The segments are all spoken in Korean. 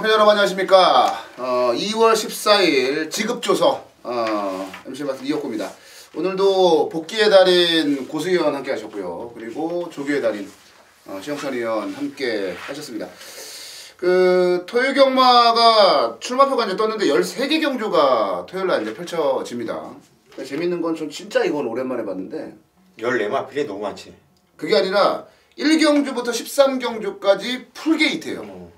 마팬 여러분 안녕하십니까. 2월 14일 지급조서 MC 마스 이혁구입니다. 오늘도 복귀의 달인 고수위원 함께 하셨고요. 그리고 조교의 달인 최영찬 의원 함께 하셨습니다. 그 토요일 경마가 출마표가 이제 떴는데 13개 경주가 토요일날 이제 펼쳐집니다. 재밌는 건 전 진짜 이건 오랜만에 봤는데 14마필이 너무 많지. 그게 아니라 1경주부터 13경주까지 풀게이트예요.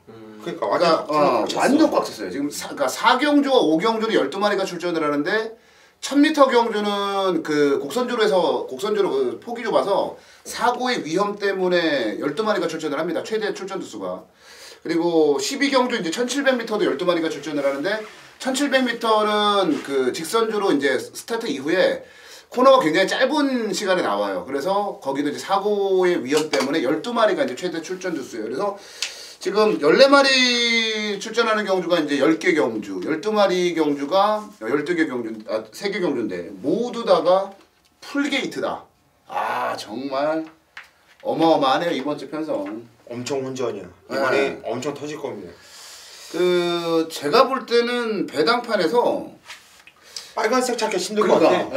그러니까 완전 꽉 찼어요. 지금 그러니까 4경주와 5경주는 12마리가 출전을 하는데 1000m 경주는 그 곡선주로 그 폭이 좁아서 사고의 위험 때문에 12마리가 출전을 합니다. 최대 출전 두수가. 그리고 12경주 이제 1700m도 12마리가 출전을 하는데 1700m는 그 직선주로 이제 스타트 이후에 코너가 굉장히 짧은 시간에 나와요. 그래서 거기도 이제 사고의 위험 때문에 12마리가 이제 최대 출전 두수예요. 그래서 지금 14마리 출전하는 경주가 이제 10개 경주, 12마리 경주가 12개 경주, 3개 경주인데 모두 다가 풀게이트다. 아, 정말 어마어마하네요, 이번 주 편성. 엄청 혼전이야. 이번에 엄청 터질 겁니다. 그 제가 볼 때는 배당판에서 빨간색 찾기 힘들 것 같아.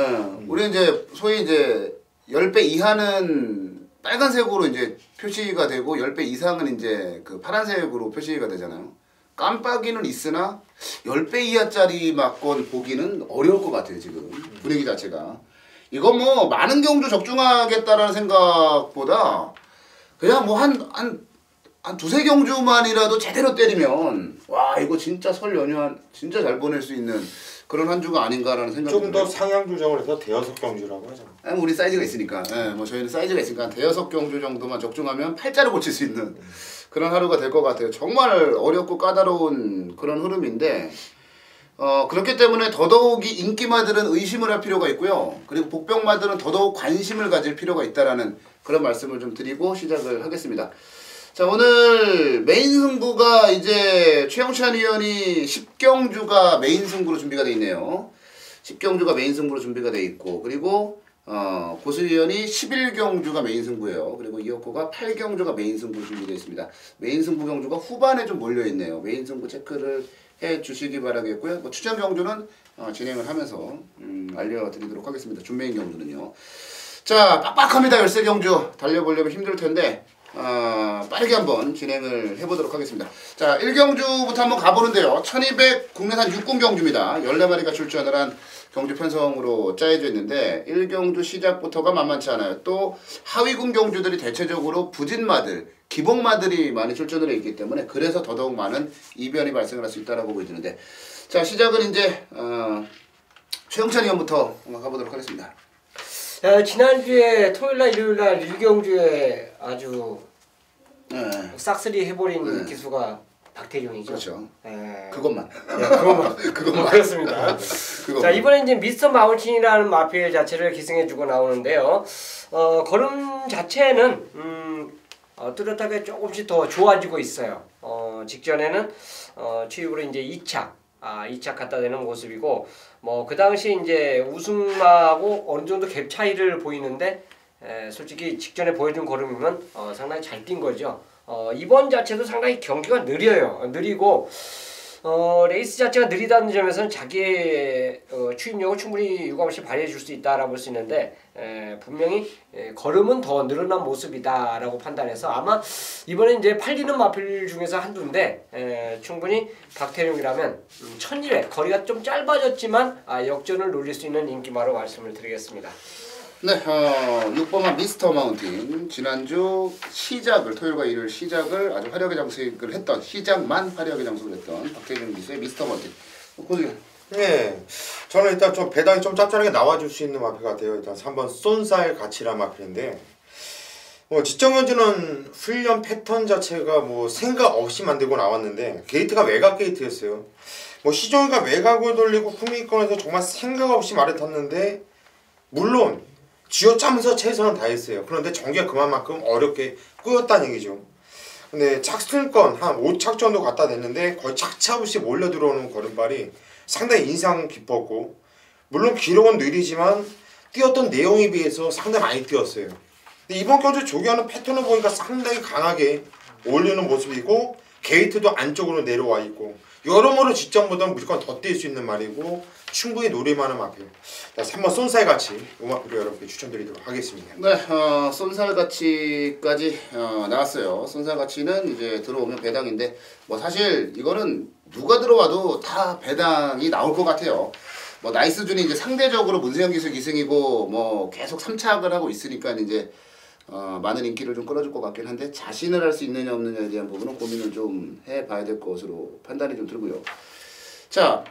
우리 이제 소위 이제 10배 이하는 빨간색으로 이제 표시가 되고 10배 이상은 이제 그 파란색으로 표시가 되잖아요. 깜빡이는 있으나 10배 이하짜리 막건 보기는 어려울 것 같아요, 지금. 분위기 자체가. 이건 뭐 많은 경주 적중하겠다라는 생각보다 그냥 뭐 한 두세 경주만이라도 제대로 때리면 와, 이거 진짜 설 연휴 진짜 잘 보낼 수 있는 그런 한 주가 아닌가라는 생각이 조금 더 상향 조정을 해서 대여섯 경주라고 하잖아. 우리 사이즈가 있으니까. 뭐 저희는 사이즈가 있으니까 대여섯 경주 정도만 적중하면 팔자를 고칠 수 있는 그런 하루가 될 것 같아요. 정말 어렵고 까다로운 그런 흐름인데 그렇기 때문에 더더욱이 인기마들은 의심을 할 필요가 있고요. 그리고 복병마들은 더더욱 관심을 가질 필요가 있다라는 그런 말씀을 좀 드리고 시작을 하겠습니다. 자, 오늘 메인 승부가 이제 최영찬 의원이 10경주가 메인 승부로 준비가 돼 있네요. 10경주가 메인 승부로 준비가 돼 있고, 그리고 고수 의원이 11경주가 메인 승부예요. 그리고 이혁호가 8경주가 메인 승부로 준비되어 있습니다. 메인 승부 경주가 후반에 좀 몰려 있네요. 메인 승부 체크를 해 주시기 바라겠고요. 뭐 추천 경주는 진행을 하면서 알려드리도록 하겠습니다. 준메인 경주는요. 자, 빡빡합니다. 13경주 달려보려면 힘들 텐데 빠르게 한번 진행을 해보도록 하겠습니다. 자, 1경주부터 한번 가보는데요. 1200 국내산 6군 경주입니다. 14마리가 출전을 한 경주 편성으로 짜여져 있는데 1경주 시작부터가 만만치 않아요. 또 하위군 경주들이 대체적으로 부진마들, 기복마들이 많이 출전을 해 있기 때문에 그래서 더더욱 많은 이변이 발생을 할 수 있다고 보여지는데, 자, 시작은 이제 최영찬 의원부터 한번 가보도록 하겠습니다. 지난주에 토요일날 일요일날 1경주에 아주 싹쓸이 해버린 기수가 박태룡이죠. 그렇죠. 네. 그것만. 그것만. 그렇습니다. 자, 이번에 이제 미스터 마운틴이라는 마필 자체를 기승해주고 나오는데요. 걸음 자체는 뚜렷하게 조금씩 더 좋아지고 있어요. 직전에는 취입으로 이제 2착 갖다 대는 모습이고, 뭐 그 당시 이제 우승하고 어느 정도 갭 차이를 보이는데 솔직히 직전에 보여준 걸음이면 상당히 잘 뛴 거죠. 이번 자체도 상당히 경기가 느리고 레이스 자체가 느리다는 점에서는 자기의 추임력을 충분히 유감없이 발휘해 줄 수 있다라고 볼 수 있는데, 분명히 걸음은 더 늘어난 모습이다라고 판단해서 아마 이번에 이제 팔리는 마필 중에서 한두인데 충분히 박태룡이라면 1200 거리가 좀 짧아졌지만 역전을 노릴 수 있는 인기마로 말씀을 드리겠습니다. 네, 6번만 미스터 마운틴. 지난주 토요일과 일요일 시작을 아주 화려하게 장식을 했던, 시작만 화려하게 장식을 했던 박태경 기수의 미스터 마운틴. 네, 저는 일단 좀 배당이 좀 짭짤하게 나와줄 수 있는 마필 같아요. 일단 3번 쏜살 가치란 마필인데, 직전경주는 훈련 패턴 자체가 뭐 생각 없이 만들고 나왔는데 게이트가 외곽 게이트였어요. 시종이가 외곽을 돌리고 후미권에서 정말 생각 없이 말을 탔는데, 물론 쥐어짜면서 최선을 다했어요. 그런데 전개가 그만큼 어렵게 꾸였다는 얘기죠. 근데 착순권 한 5착 정도 갖다 댔는데 거의 착차 없이 몰려 들어오는 걸음발이 상당히 인상 깊었고, 물론 기록은 느리지만 뛰었던 내용에 비해서 상당히 많이 뛰었어요. 근데 이번 경주 조교하는 패턴을 보니까 상당히 강하게 올리는 모습이고 게이트도 안쪽으로 내려와 있고 여러모로 직전보다 무조건 더 뛸 수 있는 말이고 충분히 노릴만한 마필. 3번 쏜살같이 음악으로 여러분께 추천드리도록 하겠습니다. 네, 쏜살같이까지 나왔어요. 쏜살같이는 이제 들어오면 배당인데 뭐 사실 이거는 누가 들어와도 다 배당이 나올 것 같아요. 뭐 나이스준이 이제 상대적으로 문세영 기수 기승이고 뭐 계속 3착을 하고 있으니까 이제 많은 인기를 좀 끌어줄 것 같긴 한데 자신을 할 수 있느냐 없느냐에 대한 부분은 고민을 좀 해봐야 될 것으로 판단이 좀 들고요. 자,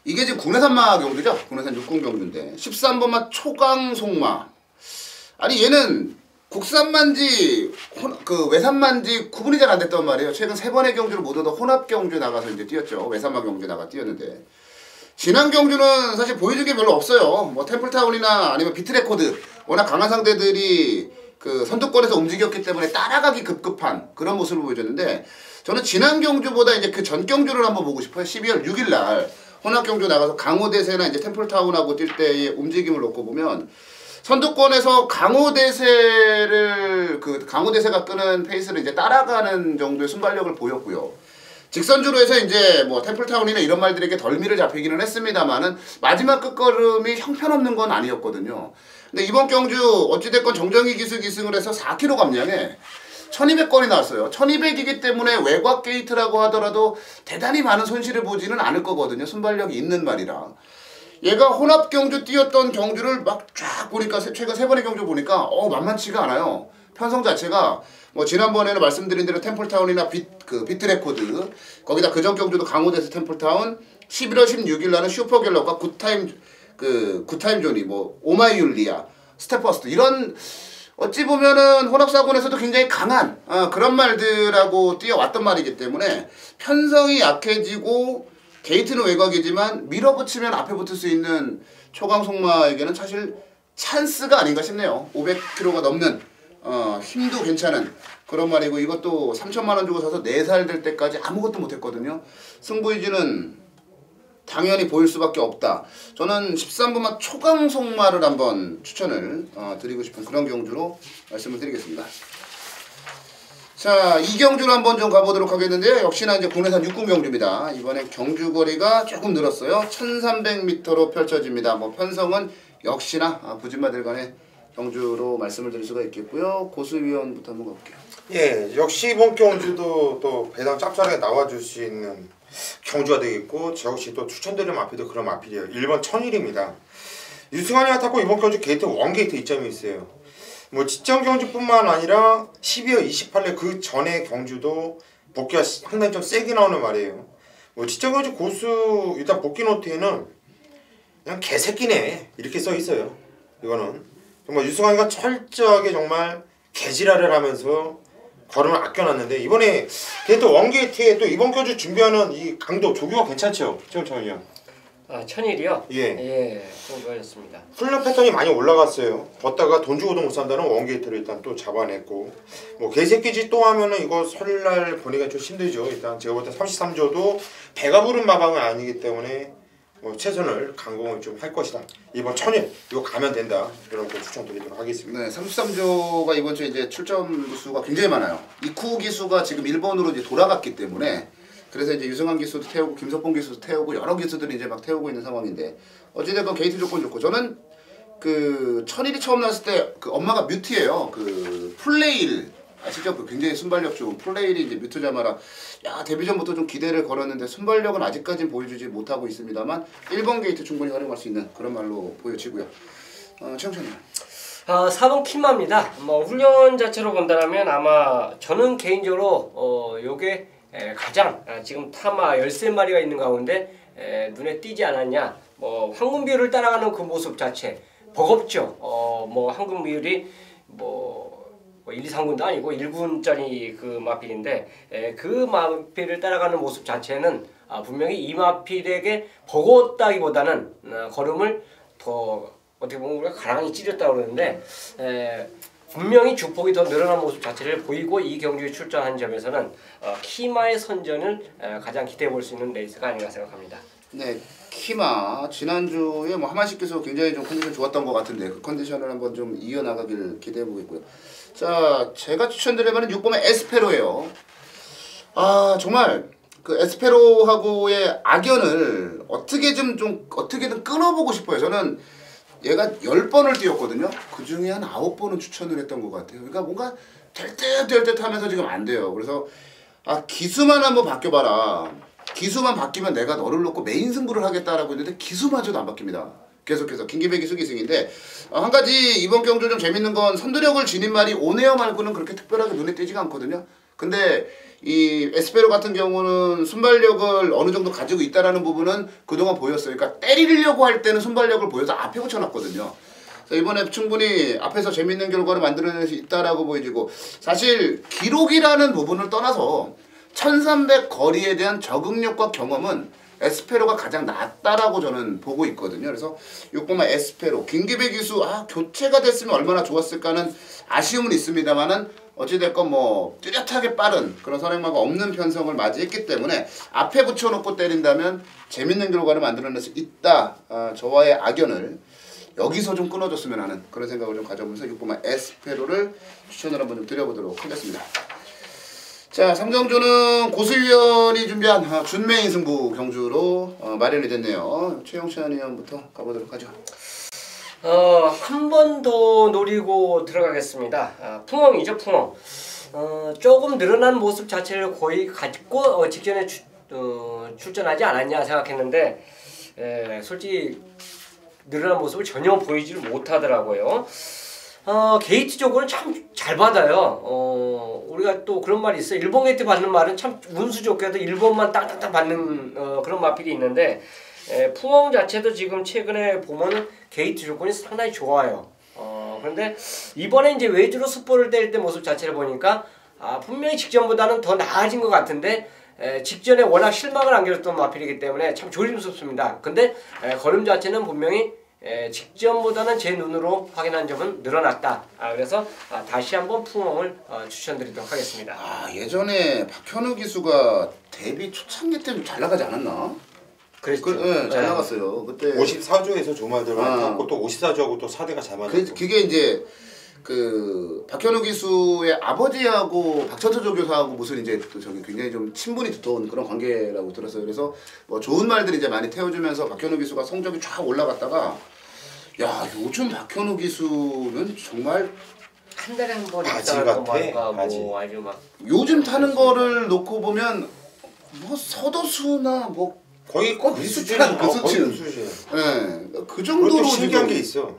이게 지금 국내산마 경주죠? 국내산 육군 경주인데 13번마 초강송마. 아니 얘는 국산만지 그 외산만지 구분이 잘 안 됐단 말이에요. 최근 3번의 경주를 모두 다 혼합 경주 나가서 이제 뛰었죠. 외산마 경주 나가 뛰었는데 지난 경주는 사실 보여준 게 별로 없어요. 뭐 템플타운이나 아니면 비트레코드 워낙 강한 상대들이 그 선두권에서 움직였기 때문에 따라가기 급급한 그런 모습을 보여줬는데 저는 지난 경주보다 이제 그 전 경주를 한번 보고 싶어요. 12월 6일 날 혼합 경주 나가서 강호대세나 이제 템플타운하고 뛸 때의 움직임을 놓고 보면 선두권에서 강호대세가 끄는 페이스를 이제 따라가는 정도의 순발력을 보였고요. 직선주로 해서 이제 뭐 템플타운이나 이런 말들에게 덜미를 잡히기는 했습니다만은 마지막 끝걸음이 형편없는 건 아니었거든요. 근데 이번 경주 어찌됐건 정정희 기수 기승을 해서 4km 감량에 1200건이 나왔어요. 1200이기 때문에 외곽 게이트라고 하더라도 대단히 많은 손실을 보지는 않을 거거든요. 순발력이 있는 말이라. 얘가 혼합 경주 뛰었던 경주를 막 쫙 보니까 최근 3번의 경주 보니까 만만치가 않아요. 편성 자체가 뭐 지난번에는 말씀드린 대로 템플타운이나 비트레코드 거기다 그전 경주도 강호대에서 템플타운 11월 16일 날은 슈퍼갤럽과 굿타임 존이 뭐 오마이율리아 스테퍼스트 이런 어찌 보면은 혼합사군에서도 굉장히 강한 그런 말들하고 뛰어왔던 말이기 때문에 편성이 약해지고 게이트는 외곽이지만 밀어붙이면 앞에 붙을 수 있는 초강송마에게는 사실 찬스가 아닌가 싶네요. 500km가 넘는 힘도 괜찮은 그런 말이고 이것도 3천만 원 주고 사서 4살 될 때까지 아무것도 못했거든요. 승부의지는 당연히 보일 수밖에 없다. 저는 13번마 초강송마를 한번 추천을 드리고 싶은 그런 경주로 말씀을 드리겠습니다. 자, 이 경주로 한번 좀 가보도록 하겠는데요. 역시나 이제 국내산 육군 경주입니다. 이번에 경주 거리가 조금 늘었어요. 1300m로 펼쳐집니다. 뭐 편성은 역시나 부진마들 간의 경주로 말씀을 드릴 수가 있겠고요. 고수위원부터 한번 가볼게요. 예, 역시 이번 경주도 또 배당 짭짤하게 나와줄 수 있는 경주가 되겠고 저 역시 또 추천드리는 마필도 그런 마필이에요. 1번 천일입니다. 유승환이가 탔고 이번 경주 게이트 1게이트 이점이 있어요. 뭐 직전 경주뿐만 아니라 12월 28일 그 전에 경주도 복귀가 상당히 좀 세게 나오는 말이에요. 뭐 직전 경주 고수 일단 복귀 노트에는 그냥 개새끼네 이렇게 써 있어요. 이거는 정말 유승환이가 철저하게 정말 개지랄을 하면서 걸음을 아껴놨는데 이번에 게이트 1게이트에 또 이번 경주 준비하는 이 강도 조교가 괜찮죠? 최원창이 형. 천일이요? 예. 좀 좋아졌습니다. 훈련 패턴이 많이 올라갔어요. 걷다가 돈 주고도 못 산다는 1게이트를 일단 또 잡아냈고 뭐 개새끼짓 또 하면은 이거 설날 보내기가 좀 힘들죠. 일단 제가 볼 때 33조도 배가 부른 마방은 아니기 때문에 뭐 최선을 강공을 좀 할 것이다. 이번 천일 이거 가면 된다. 이런 거 추천드리도록 하겠습니다. 네, 33조가 이번 주에 이제 출전 기수가 굉장히 많아요. 이쿠 기수가 지금 일본으로 이제 돌아갔기 때문에 그래서 이제 유승환 기수도 태우고 김석봉 기수도 태우고 여러 기수들이 이제 막 태우고 있는 상황인데 어찌됐건 게이트 조건 좋고 저는 그 천일이 처음 나왔을 때 그 엄마가 뮤트예요. 그 플레일 아시죠? 그 굉장히 순발력 좋은 플레일이 이제 뮤트자마라 야 데뷔 전부터 좀 기대를 걸었는데 순발력은 아직까지는 보여주지 못하고 있습니다만 1번 게이트 충분히 활용할 수 있는 그런 말로 보여지고요. 최영찬님. 4번 킴마입니다. 뭐 훈련 자체로 본다면 아마 저는 개인적으로 요게 가장 지금 타마 13마리가 있는 가운데 눈에 띄지 않았냐. 뭐 황금비율을 따라가는 그 모습 자체 버겁죠. 뭐 황금비율이 뭐 1, 2, 3군도 아니고 1군짜리 그 마필인데 그 마필을 따라가는 모습 자체는 분명히 이 마필에게 버거웠다기보다는 걸음을 더 어떻게 보면 우리가 가랑이 찌렸다고 그러는데 분명히 주폭이 더 늘어난 모습 자체를 보이고 이 경주에 출전한 점에서는 키마의 선전을 가장 기대해 볼 수 있는 레이스가 아닌가 생각합니다. 네, 키마 지난주에 뭐 하만식 기수 굉장히 좀 컨디션 좋았던 것 같은데 그 컨디션을 한번 좀 이어나가길 기대해 보겠고요. 자, 제가 추천드리면 6번의 에스페로예요. 정말 그 에스페로하고의 악연을 어떻게든 끊어보고 싶어요. 저는 얘가 10번을 뛰었거든요. 그 중에 한 9번은 추천을 했던 것 같아요. 그러니까 뭔가 될 듯 하면서 지금 안 돼요. 그래서 기수만 한번 바뀌어봐라. 기수만 바뀌면 내가 너를 놓고 메인 승부를 하겠다라고 했는데 기수마저도 안 바뀝니다. 계속해서 김기배 기수 기승인데 한 가지 이번 경주 좀 재밌는 건 선두력을 지닌 말이 오네어 말고는 그렇게 특별하게 눈에 띄지가 않거든요. 근데 이 에스페로 같은 경우는 순발력을 어느 정도 가지고 있다라는 부분은 그동안 보였어요. 그러니까 때리려고 할 때는 순발력을 보여서 앞에 붙여놨거든요. 이번에 충분히 앞에서 재밌는 결과를 만들어낼 수 있다라고 보여지고 사실 기록이라는 부분을 떠나서 1300 거리에 대한 적응력과 경험은 에스페로가 가장 낫다라고 저는 보고 있거든요. 그래서 6번만 에스페로 김기배 기수 교체가 됐으면 얼마나 좋았을까는 아쉬움은 있습니다만은 어찌됐건 뭐 뚜렷하게 빠른 그런 선행마가 없는 편성을 맞이했기 때문에 앞에 붙여놓고 때린다면 재밌는 결과를 만들어낼 수 있다. 저와의 악연을 여기서 좀 끊어줬으면 하는 그런 생각을 좀 가져보면서 6번만 에스페로를 추천을 한번 좀 드려보도록 하겠습니다. 자, 3경주는 고수위원이 준비한 준메인 승부 경주로 마련이 됐네요. 최용찬 의원부터 가보도록 하죠. 한 번 더 노리고 들어가겠습니다. 풍엉이죠, 풍엉. 조금 늘어난 모습 자체를 거의 가지고 직전에 출전하지 않았냐 생각했는데 솔직히 늘어난 모습을 전혀 보이지를 못하더라고요. 게이트 쪽으로는 참 잘 받아요. 우리가 또 그런 말이 있어요. 일본 게이트 받는 말은 참 운수 좋게도 일본만 땅땅땅 받는 그런 마필이 있는데 풍엉 자체도 지금 최근에 보면은 게이트 조건이 상당히 좋아요. 그런데 이번에 이제 외주로 숯볼을 때릴 때 모습 자체를 보니까 분명히 직전보다는 더 나아진 것 같은데 직전에 워낙 실망을 안겨줬던 마필이기 때문에 참 조심스럽습니다. 근데 걸음 자체는 분명히 직전보다는 제 눈으로 확인한 점은 늘어났다. 그래서 다시 한번 풍엉을 추천드리도록 하겠습니다. 예전에 박현우 기수가 데뷔 초창기 때 잘 나가지 않았나? 그랬죠. 잘 나갔어요. 그때 54조에서 조마들 하고 또 54조하고 또 4대가 잘 맞았고. 그게 이제 그 박현우 기수의 아버지하고 박천서 조교사하고 무슨 이제 또 저기 굉장히 좀 친분이 두터운 그런 관계라고 들었어요. 그래서 뭐 좋은 말들 이제 많이 태워주면서 박현우 기수가 성적이 쫙 올라갔다가 요즘 박현우 기수는 정말 한 달에 한 번 바지 같아. 바지. 뭐 아주 막 요즘 타는 거를 놓고 보면 뭐 서도수나 뭐 거의 그 수준이야. 그 수준. 그 정도로 신기한 게 있어.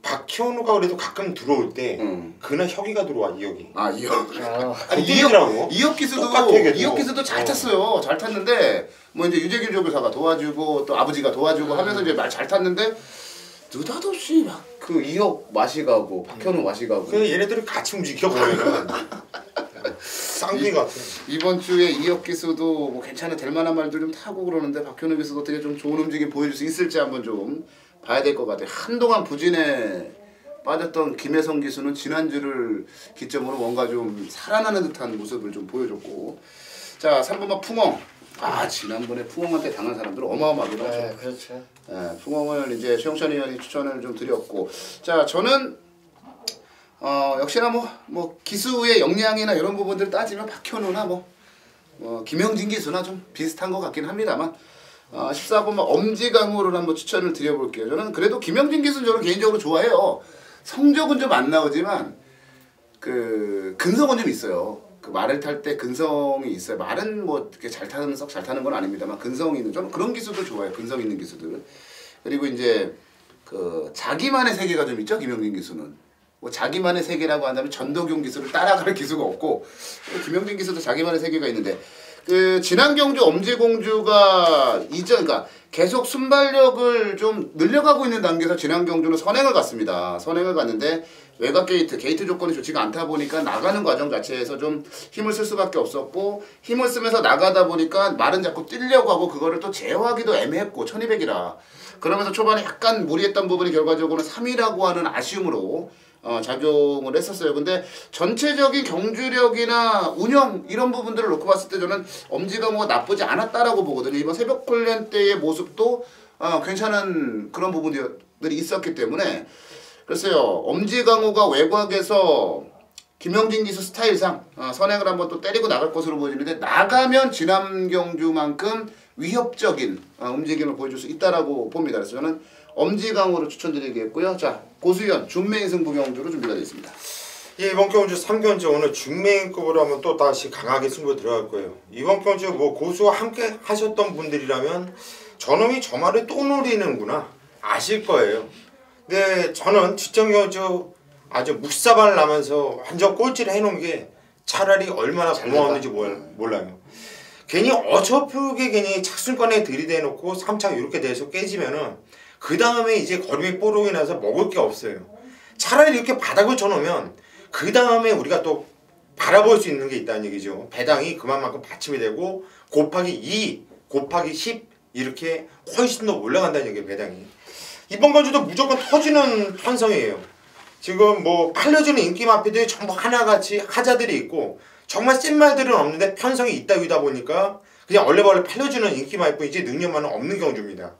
박현우가 그래도 가끔 들어올 때 그날 혁이가 들어와 이혁이. 이혁. 아니 이혁이라고. 이혁 기수도 잘 탔어요. 잘 탔는데 뭐 이제 유재길 조교사가 도와주고 또 아버지가 도와주고 하면서 이제 말 잘 탔는데 느닷없이 막 그 이혁 맛이 가고 박현우 맛이 가고. 그 얘네들이 같이 움직여 보면은 쌍둥이 같아. 이번 주에 이혁 기수도 뭐 괜찮은 될 만한 말들 좀 타고 그러는데 박현우 기수도 어떻게 좀 좋은 움직임 보여줄 수 있을지 한번 좀 봐야 될 것 같아요. 한동안 부진에 빠졌던 김혜성 기수는 지난주를 기점으로 뭔가 좀 살아나는 듯한 모습을 좀 보여줬고, 자 3번만 풍엉. 지난번에 풍엉한테 당한 사람들 어마어마하기도 하죠. 네, 그렇죠. 풍엉을 이제 최용찬 의원이 추천을 좀 드렸고, 자 저는 역시나 뭐 기수의 역량이나 이런 부분들 따지면 박현우나 김영진 기수나 좀 비슷한 것 같긴 합니다만 14번만 엄지강호를 한번 추천을 드려볼게요. 저는 그래도 김영진 기수는 저는 개인적으로 좋아해요. 성적은 좀 안 나오지만 그 근성은 좀 있어요. 그 말을 탈 때 근성이 있어요. 말은 뭐 이렇게 잘 타는 건 아닙니다만 근성이 있는 좀 그런 기수들 좋아해요. 근성 있는 기수들. 그리고 이제 그 자기만의 세계가 좀 있죠. 김영진 기수는. 뭐 자기만의 세계라고 한다면 전도경 기수를 따라가는 기수가 없고 김영진 기수도 자기만의 세계가 있는데 그 지난 경주 엄지공주가 그러니까 계속 순발력을 좀 늘려가고 있는 단계에서 지난 경주는 선행을 갔습니다. 선행을 갔는데 외곽 게이트 조건이 좋지가 않다 보니까 나가는 과정 자체에서 좀 힘을 쓸 수밖에 없었고 힘을 쓰면서 나가다 보니까 말은 자꾸 뛰려고 하고 그거를 또 제어하기도 애매했고 1200이라 그러면서 초반에 약간 무리했던 부분이 결과적으로는 3위라고 하는 아쉬움으로 작용을 했었어요. 근데 전체적인 경주력이나 운영 이런 부분들을 놓고 봤을 때 저는 엄지강호가 나쁘지 않았다라고 보거든요. 이번 새벽 훈련 때의 모습도 괜찮은 그런 부분들이 있었기 때문에 글쎄요. 엄지강호가 외곽에서 김영진 기수 스타일상 선행을 한번 또 때리고 나갈 것으로 보이는데 나가면 지난 경주만큼 위협적인 움직임을 보여줄 수 있다라고 봅니다. 그래서 저는 엄지강으로 추천드리겠고요. 자, 고수현 준메인 승부 경주로 준비가 되어 있습니다. 예, 이번 경주 3경주 오늘 준메인급으로 한번 또 다시 강하게 승부 들어갈 거예요. 이번 경주 뭐 고수와 함께 하셨던 분들이라면 저놈이 저 말을 또 노리는구나 아실 거예요. 근데 저는 뒷전 경주 아주 묵사발 나면서 완전 꼴찌를 해놓은 게 차라리 얼마나 고마웠는지 몰라요. 괜히 어처프게 괜히 착순권에 들이대놓고 3차 이렇게 돼서 깨지면은 그 다음에 이제 걸음이 뽀록이 나서 먹을 게 없어요. 차라리 이렇게 바닥을 쳐놓으면 그 다음에 우리가 또 바라볼 수 있는 게 있다는 얘기죠. 배당이 그만큼 받침이 되고 곱하기 2, 곱하기 10 이렇게 훨씬 더 올라간다는 얘기예요. 배당이. 이번 건주도 무조건 터지는 편성이에요. 지금 뭐 팔려주는 인기 마피들이 전부 하나같이 하자들이 있고 정말 센 말들은 없는데 편성이 있다 보니까 그냥 얼레벌레 팔려주는 인기 마피뿐이지 능력만은 없는 경주입니다.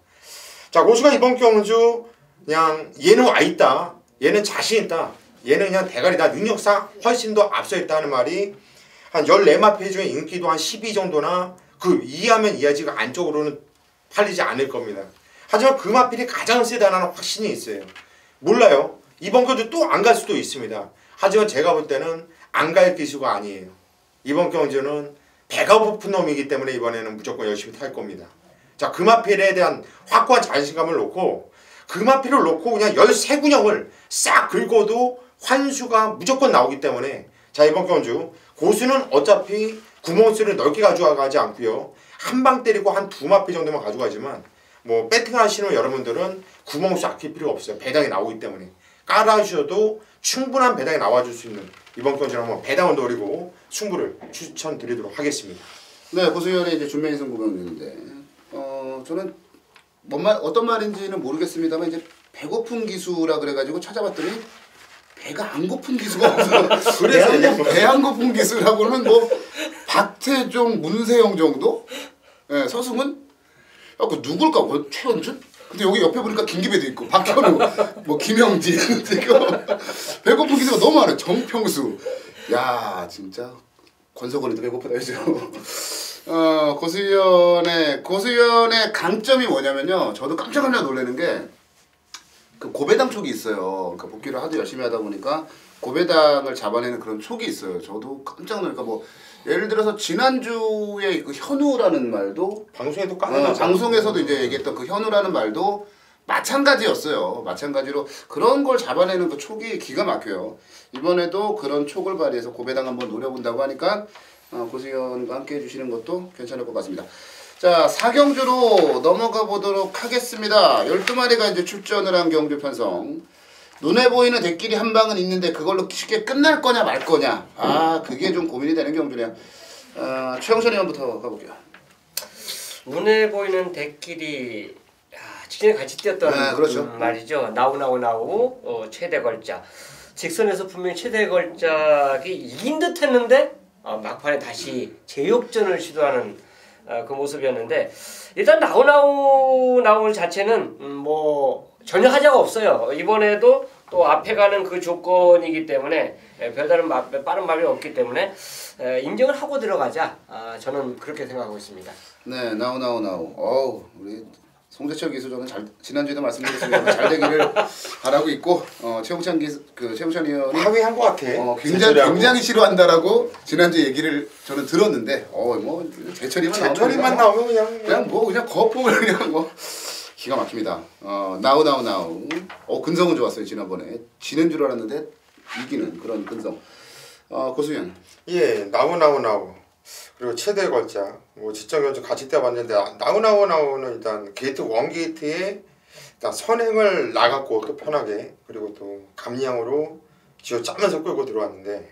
자, 고수가 이번 경주 그냥 얘는 와있다, 얘는 자신있다, 얘는 그냥 대가리다, 능력상 훨씬 더 앞서있다 하는 말이 한 14마필 중에 인기도 한 12 정도나 그 이해하면 이해하지 안쪽으로는 팔리지 않을 겁니다. 하지만 그 마필이 가장 세다는 확신이 있어요. 몰라요. 이번 경주 또 안 갈 수도 있습니다. 하지만 제가 볼 때는 안 갈 기수가 아니에요. 이번 경주는 배가 고픈 놈이기 때문에 이번에는 무조건 열심히 탈 겁니다. 자, 그 마필에 대한 확고한 자신감을 놓고 그 마필을 놓고 그냥 13군형을 싹 긁어도 환수가 무조건 나오기 때문에 자, 이번 경주 고수는 어차피 구멍수를 넓게 가져가지 않고요. 한 방 때리고 한 2마필 정도만 가져가지만 뭐 배팅을 하시는 여러분들은 구멍수 아낄 필요가 없어요. 배당이 나오기 때문에 깔아주셔도 충분한 배당이 나와줄 수 있는 이번 경주는 한번 배당을 노리고 승부를 추천드리도록 하겠습니다. 네, 고수현의 이제 준메인 승부 경주인데 저는 어떤 말인지는 모르겠습니다만 이제 배고픈 기수라 그래가지고 찾아봤더니 배가 안 고픈 기수가 없어. 그래서 배 안 고픈 기수라고는 뭐 박태종, 문세영 정도? 네, 서승은 그 누굴까? 뭐 최현준? 근데 여기 옆에 보니까 김기배도 있고 박현우, 뭐 김영진 지금 배고픈 기수가 너무 많아요. 정평수. 야, 진짜 권석원이도 배고프다 요즘. 고수연의 강점이 뭐냐면요. 저도 깜짝 놀라는 게 그 고배당 촉이 있어요. 그러니까 복귀를 하도 열심히 하다 보니까 고배당을 잡아내는 그런 촉이 있어요. 저도 깜짝 놀라니까 뭐 예를 들어서 지난주에 그 현우라는 말도 방송에도 방송에서도 이제 얘기했던 그 현우라는 말도 마찬가지였어요. 마찬가지로 그런 걸 잡아내는 그 촉이 기가 막혀요. 이번에도 그런 촉을 발휘해서 고배당 한번 노려본다고 하니까 고수연과 함께 해주시는 것도 괜찮을 것 같습니다. 자, 4경주로 넘어가 보도록 하겠습니다. 12마리가 이제 출전을 한 경주 편성. 눈에 보이는 대끼리 한 방은 있는데 그걸로 쉽게 끝날 거냐 말 거냐. 그게 좀 고민이 되는 경주네요. 최영선 의원부터 가볼게요. 눈에 보이는 대끼리 직전에 같이 뛰었던 그렇죠. 말이죠. 나우 최대 걸작. 직선에서 분명히 최대 걸작이 이긴 듯 했는데 막판에 다시 재역전을 시도하는 그 모습이었는데 일단 나우 자체는 뭐 전혀 하자가 없어요. 이번에도 또 앞에 가는 그 조건이기 때문에 별다른 빠른 말이 없기 때문에 인정을 하고 들어가자. 저는 그렇게 생각하고 있습니다. 네, 나우. 우리 송재철 기수 저는 지난주에도 말씀드렸습니다. 잘 되기를 바라고 있고 최홍찬 의원이 하위한 것 같아. 굉장히 싫어한다라고 지난주 얘기를 저는 들었는데 뭐 재철이만 나오면 그냥 거품을 그냥 뭐 기가 막힙니다. 나우. 근성은 좋았어요. 지난번에 지는 줄 알았는데 이기는 그런 근성. 고수현. 예, 나우. 그리고 최대 걸작, 뭐 지적연주 같이 뛰어봤는데 나우는 일단 게이트 1게이트에 일단 선행을 나갔고 또 편하게 그리고 또 감량으로 쥐어짜면서 끌고 들어왔는데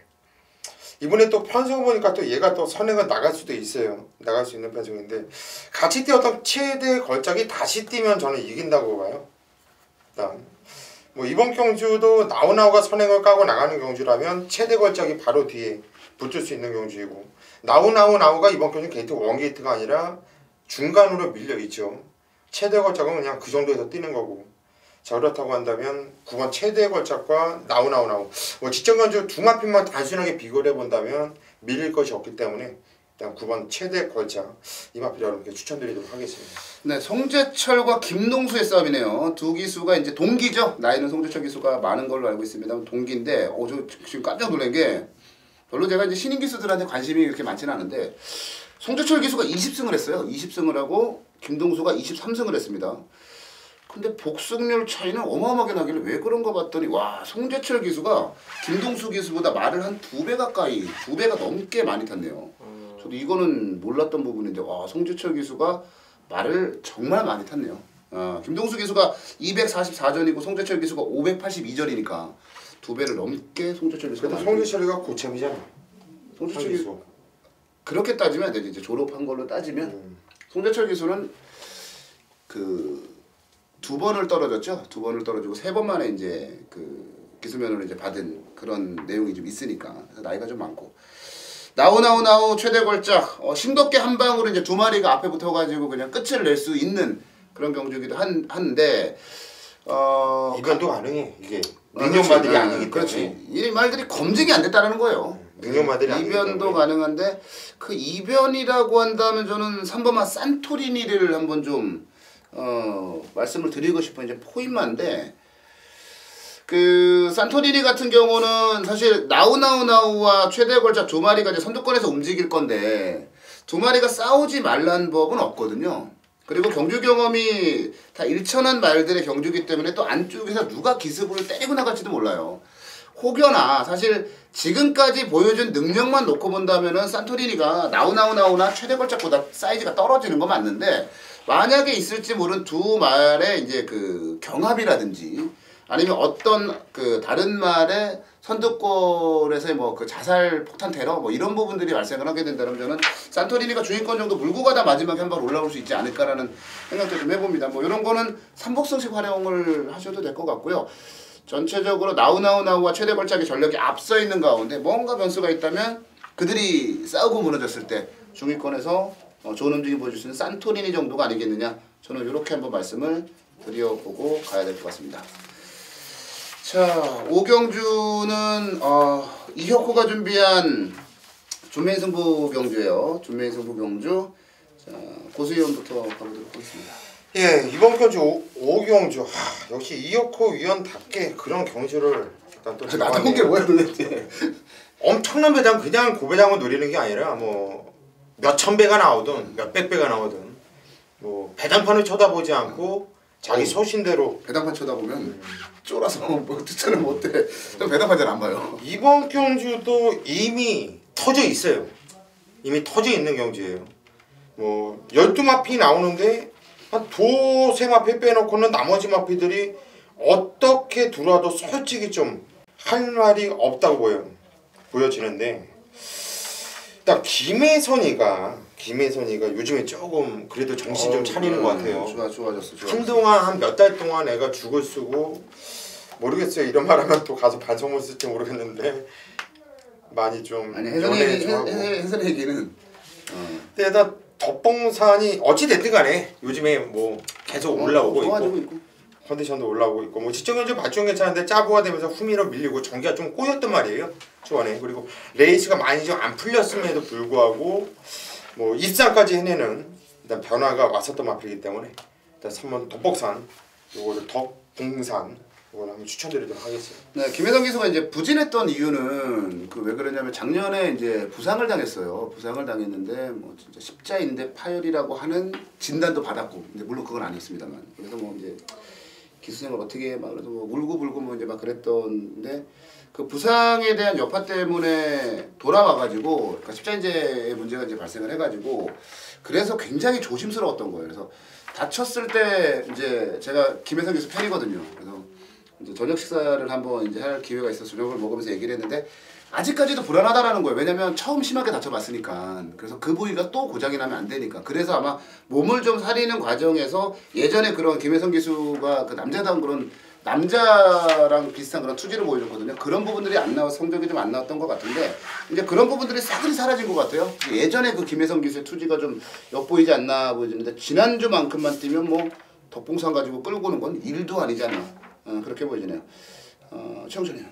이번에 또 편성 보니까 또 얘가 또 선행을 나갈 수도 있어요. 나갈 수 있는 편성인데 같이 뛰었던 최대 걸작이 다시 뛰면 저는 이긴다고 봐요. 일단 뭐 이번 경주도 나우가 선행을 까고 나가는 경주라면 최대 걸작이 바로 뒤에 붙을 수 있는 경주이고 나우가 이번 경주 게이트 1게이트가 아니라 중간으로 밀려있죠. 최대 걸작은 그냥 그 정도에서 뛰는 거고 자 그렇다고 한다면 9번 최대의 걸작과 나우 직전 견주 두 마필만 단순하게 비교를 해본다면 밀릴 것이 없기 때문에 일단 9번 최대 걸작 이 마필 여러분께 추천드리도록 하겠습니다. 네, 송재철과 김동수의 싸움이네요. 두 기수가 이제 동기죠. 나이는 송재철 기수가 많은 걸로 알고 있습니다. 동기인데, 저 지금 깜짝 놀란 게 별로 제가 이제 신인 기수들한테 관심이 그렇게 많지는 않은데 송재철 기수가 20승을 했어요. 20승을 하고 김동수가 23승을 했습니다. 근데 복승률 차이는 어마어마하게 나길래 왜 그런가 봤더니 와 송재철 기수가 김동수 기수보다 말을 한 2배 가까이 2배가 넘게 많이 탔네요. 저도 이거는 몰랐던 부분인데 와 송재철 기수가 말을 정말 많이 탔네요. 김동수 기수가 244전이고 송재철 기수가 582전이니까 2배를 넘게 송재철 기수가 많이. 송재철이가 고참이잖아. 송재철 기수 그렇게 따지면 되지. 이제 졸업한 걸로 따지면 송재철 기수는 그 2번을 떨어졌죠. 2번을 떨어지고 3번 만에 이제 그 기수면허를 이제 받은 그런 내용이 좀 있으니까 그래서 나이가 좀 많고 나우 최대 걸작 싱겁게 한 방으로 이제 두 마리가 앞에 붙어가지고 그냥 끝을 낼 수 있는 그런 경주기도 한데 이변도 가능해 이게 능력마들이 아니기 때문에. 그렇지. 이 말들이 검증이 안 됐다는 거예요. 능력마들이 아니기 때문에. 이변도 가능한데 그 이변이라고 한다면 저는 3번만 산토리니를 한번 좀 말씀을 드리고 싶은 이제 포인트인데 그 산토리니 같은 경우는 사실 나우와 최대 걸작 두 마리가 이제 선두권에서 움직일 건데 두 마리가 싸우지 말라는 법은 없거든요. 그리고 경주 경험이 다 일천한 말들의 경주기 때문에 또 안쪽에서 누가 기습을 때리고 나갈지도 몰라요. 혹여나 사실 지금까지 보여준 능력만 놓고 본다면은 산토리니가 나우나 최대 걸작보다 사이즈가 떨어지는 건 맞는데 만약에 있을지 모르는 두 말의 이제 그 경합이라든지 아니면 어떤 그 다른 말의 선두권에서의 뭐 그 자살 폭탄 테러 뭐 이런 부분들이 발생을 하게 된다면 저는 산토리니가 중위권 정도 물고 가다 마지막에 한 발 올라올 수 있지 않을까라는 생각도 좀 해봅니다. 뭐 이런 거는 삼복승식 활용을 하셔도 될 것 같고요. 전체적으로 나우와 최대 걸작의 전력이 앞서 있는 가운데 뭔가 변수가 있다면 그들이 싸우고 무너졌을 때 중위권에서 좋은 움직임 보여줄 수 있는 산토리니 정도가 아니겠느냐 저는 이렇게 한번 말씀을 드려보고 가야 될 것 같습니다. 자, 오경주는 이혁호가 준비한 준메인 승부 경주예요. 준메인 승부 경주. 자, 고수위원부터 가보도록 하겠습니다. 예, 이번 경주 오경주 역시 이혁호 위원답게 그런 경주를 일단 또 나쁜 게 뭐야 도대체? 엄청난 배당 그냥 고배당을 노리는 게 아니라 뭐 몇천 배가 나오든 몇백 배가 나오든 뭐 배당판을 쳐다보지 않고 자기 소신대로 배당판 쳐다보면 쫄아서 뭐 추천을 못해. 배당판 잘 안 봐요. 이번 경주도 이미 터져 있어요. 이미 터져 있는 경주예요. 뭐 12마피 나오는데 한 두세 마피 빼놓고는 나머지 마피들이 어떻게 들어와도 솔직히 좀 할 말이 없다고 보여지는데 딱 김혜선이가 요즘에 조금 그래도 정신 좀 차리는 것 같아요. 좋아졌어. 한동안 한 몇 달 동안 애가 죽을 쓰고 모르겠어요. 이런 말하면 또 가서 반성문 쓸지 모르겠는데 많이 좀 아니 해설 얘기는 근데 덕봉산이 어찌 됐든 간에 요즘에 뭐 계속 올라오고 있고 컨디션도 올라오고 있고 뭐 지적 견주 발전 괜찮은데 짜부가 되면서 후미로 밀리고 전기가 좀 꼬였단 말이에요 초반에. 그리고 레이스가 많이 좀 안 풀렸음에도 불구하고 뭐 입상까지 해내는 일단 변화가 왔었던 마필이기 때문에 일단 3번 덕복산 요거를 덕봉산 이걸 한번 추천드리도록 하겠습니다. 네, 김혜성 기수가 이제 부진했던 이유는 그 왜 그러냐면 작년에 이제 부상을 당했어요. 부상을 당했는데 뭐 진짜 십자인대 파열이라고 하는 진단도 받았고, 근데 물론 그건 아니었습니다만. 그래서 뭐 이제 기수생을 어떻게 막 그래도 뭐 울고 뭐 이제 막 그랬던데 그 부상에 대한 여파 때문에 돌아와가지고 그러니까 십자인대의 문제가 이제 발생을 해가지고 그래서 굉장히 조심스러웠던 거예요. 그래서 다쳤을 때 이제 제가 김혜성 기수 팬이거든요. 그래서 이제 저녁 식사를 한번 이제 할 기회가 있어서 저녁을 먹으면서 얘기를 했는데 아직까지도 불안하다라는 거예요. 왜냐면 처음 심하게 다쳐봤으니까. 그래서 그 부위가 또 고장이 나면 안 되니까. 그래서 아마 몸을 좀 사리는 과정에서 예전에 그런 김혜성 기수가 그 남자다운 그런 남자랑 비슷한 그런 투지를 보여줬거든요. 그런 부분들이 안 나와서 성적이 좀 안 나왔던 것 같은데 이제 그런 부분들이 싸그리 사라진 것 같아요. 예전에 그 김혜성 기수의 투지가 좀 엿보이지 않나 보여지는데 지난주만큼만 뛰면 뭐 덕봉산 가지고 끌고 오는 건 일도 아니잖아. 그렇게 보이네요. 최영철님.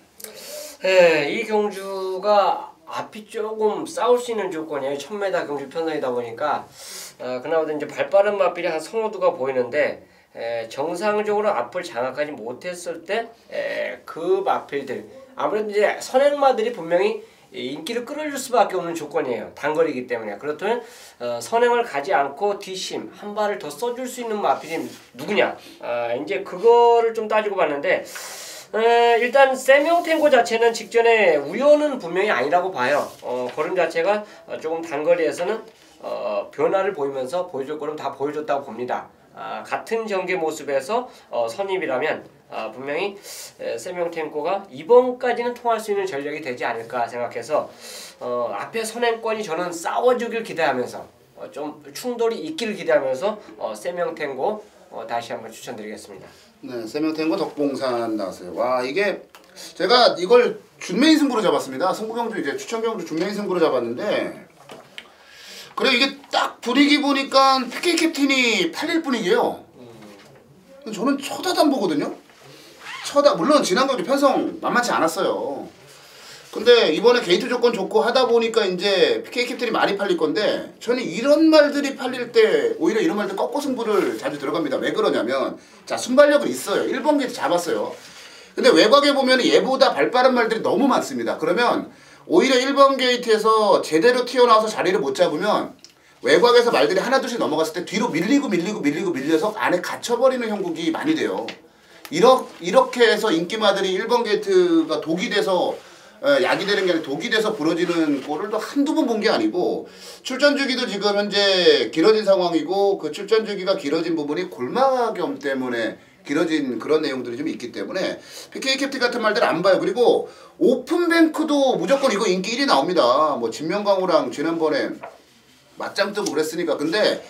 네, 이 경주가 앞이 조금 싸울 수 있는 조건이에요. 1000m 경주 편성이다 보니까 그나마도 이제 발빠른 마필이 한 선호도가 보이는데 정상적으로 앞을 장악하지 못했을 때 그 마필들 아무래도 이제 선행마들이 분명히 인기를 끌어줄 수밖에 없는 조건이에요. 단거리이기 때문에. 그렇다면 선행을 가지 않고 뒷심 한 발을 더 써줄 수 있는 마필이 누구냐? 이제 그거를 좀 따지고 봤는데 일단 세명탱고 자체는 직전에 우연은 분명히 아니라고 봐요. 걸음 자체가 조금 단거리에서는 변화를 보이면서 보여줄 거는 다 보여줬다고 봅니다. 같은 전개 모습에서 선입이라면 분명히 세명탱고가 이번까지는 통할 수 있는 전력이 되지 않을까 생각해서 앞에 선행권이 저는 싸워주길 기대하면서 좀 충돌이 있기를 기대하면서 세명탱고 다시 한번 추천드리겠습니다. 네, 세명탱고 덕봉산 나왔어요. 와, 이게 제가 이걸 준메인 승부로 잡았습니다. 승부경주 이제 추천경주 준메인 승부로 잡았는데 그래 이게 딱 분위기 보니까 PK 캡틴이 팔릴 분위기예요. 저는 쳐다도 안 보거든요. 물론 지난 경주 편성 만만치 않았어요. 근데 이번에 게이트 조건 좋고 하다 보니까 이제 PK 캡틴이 많이 팔릴 건데 저는 이런 말들이 팔릴 때 오히려 이런 말들 꺾고 승부를 자주 들어갑니다. 왜 그러냐면 자 순발력은 있어요. 1번 게이트 잡았어요. 근데 외곽에 보면 얘보다 발빠른 말들이 너무 많습니다. 그러면 오히려 1번 게이트에서 제대로 튀어나와서 자리를 못 잡으면 외곽에서 말들이 하나 둘씩 넘어갔을 때 뒤로 밀려서 안에 갇혀버리는 형국이 많이 돼요. 이렇게 해서 인기마들이 1번 게이트가 독이 돼서 약이 되는 게 아니라 독이 돼서 부러지는 꼴을 또 한두 번 본 게 아니고 출전 주기도 지금 현재 길어진 상황이고 그 출전 주기가 길어진 부분이 골마겸 때문에 길어진 그런 내용들이 좀 있기 때문에 PK 캡틴 같은 말들 안 봐요. 그리고 오픈뱅크도 무조건 이거 인기 1위 나옵니다. 뭐 진명강우랑 지난번에 맞짱 뜨고 그랬으니까. 근데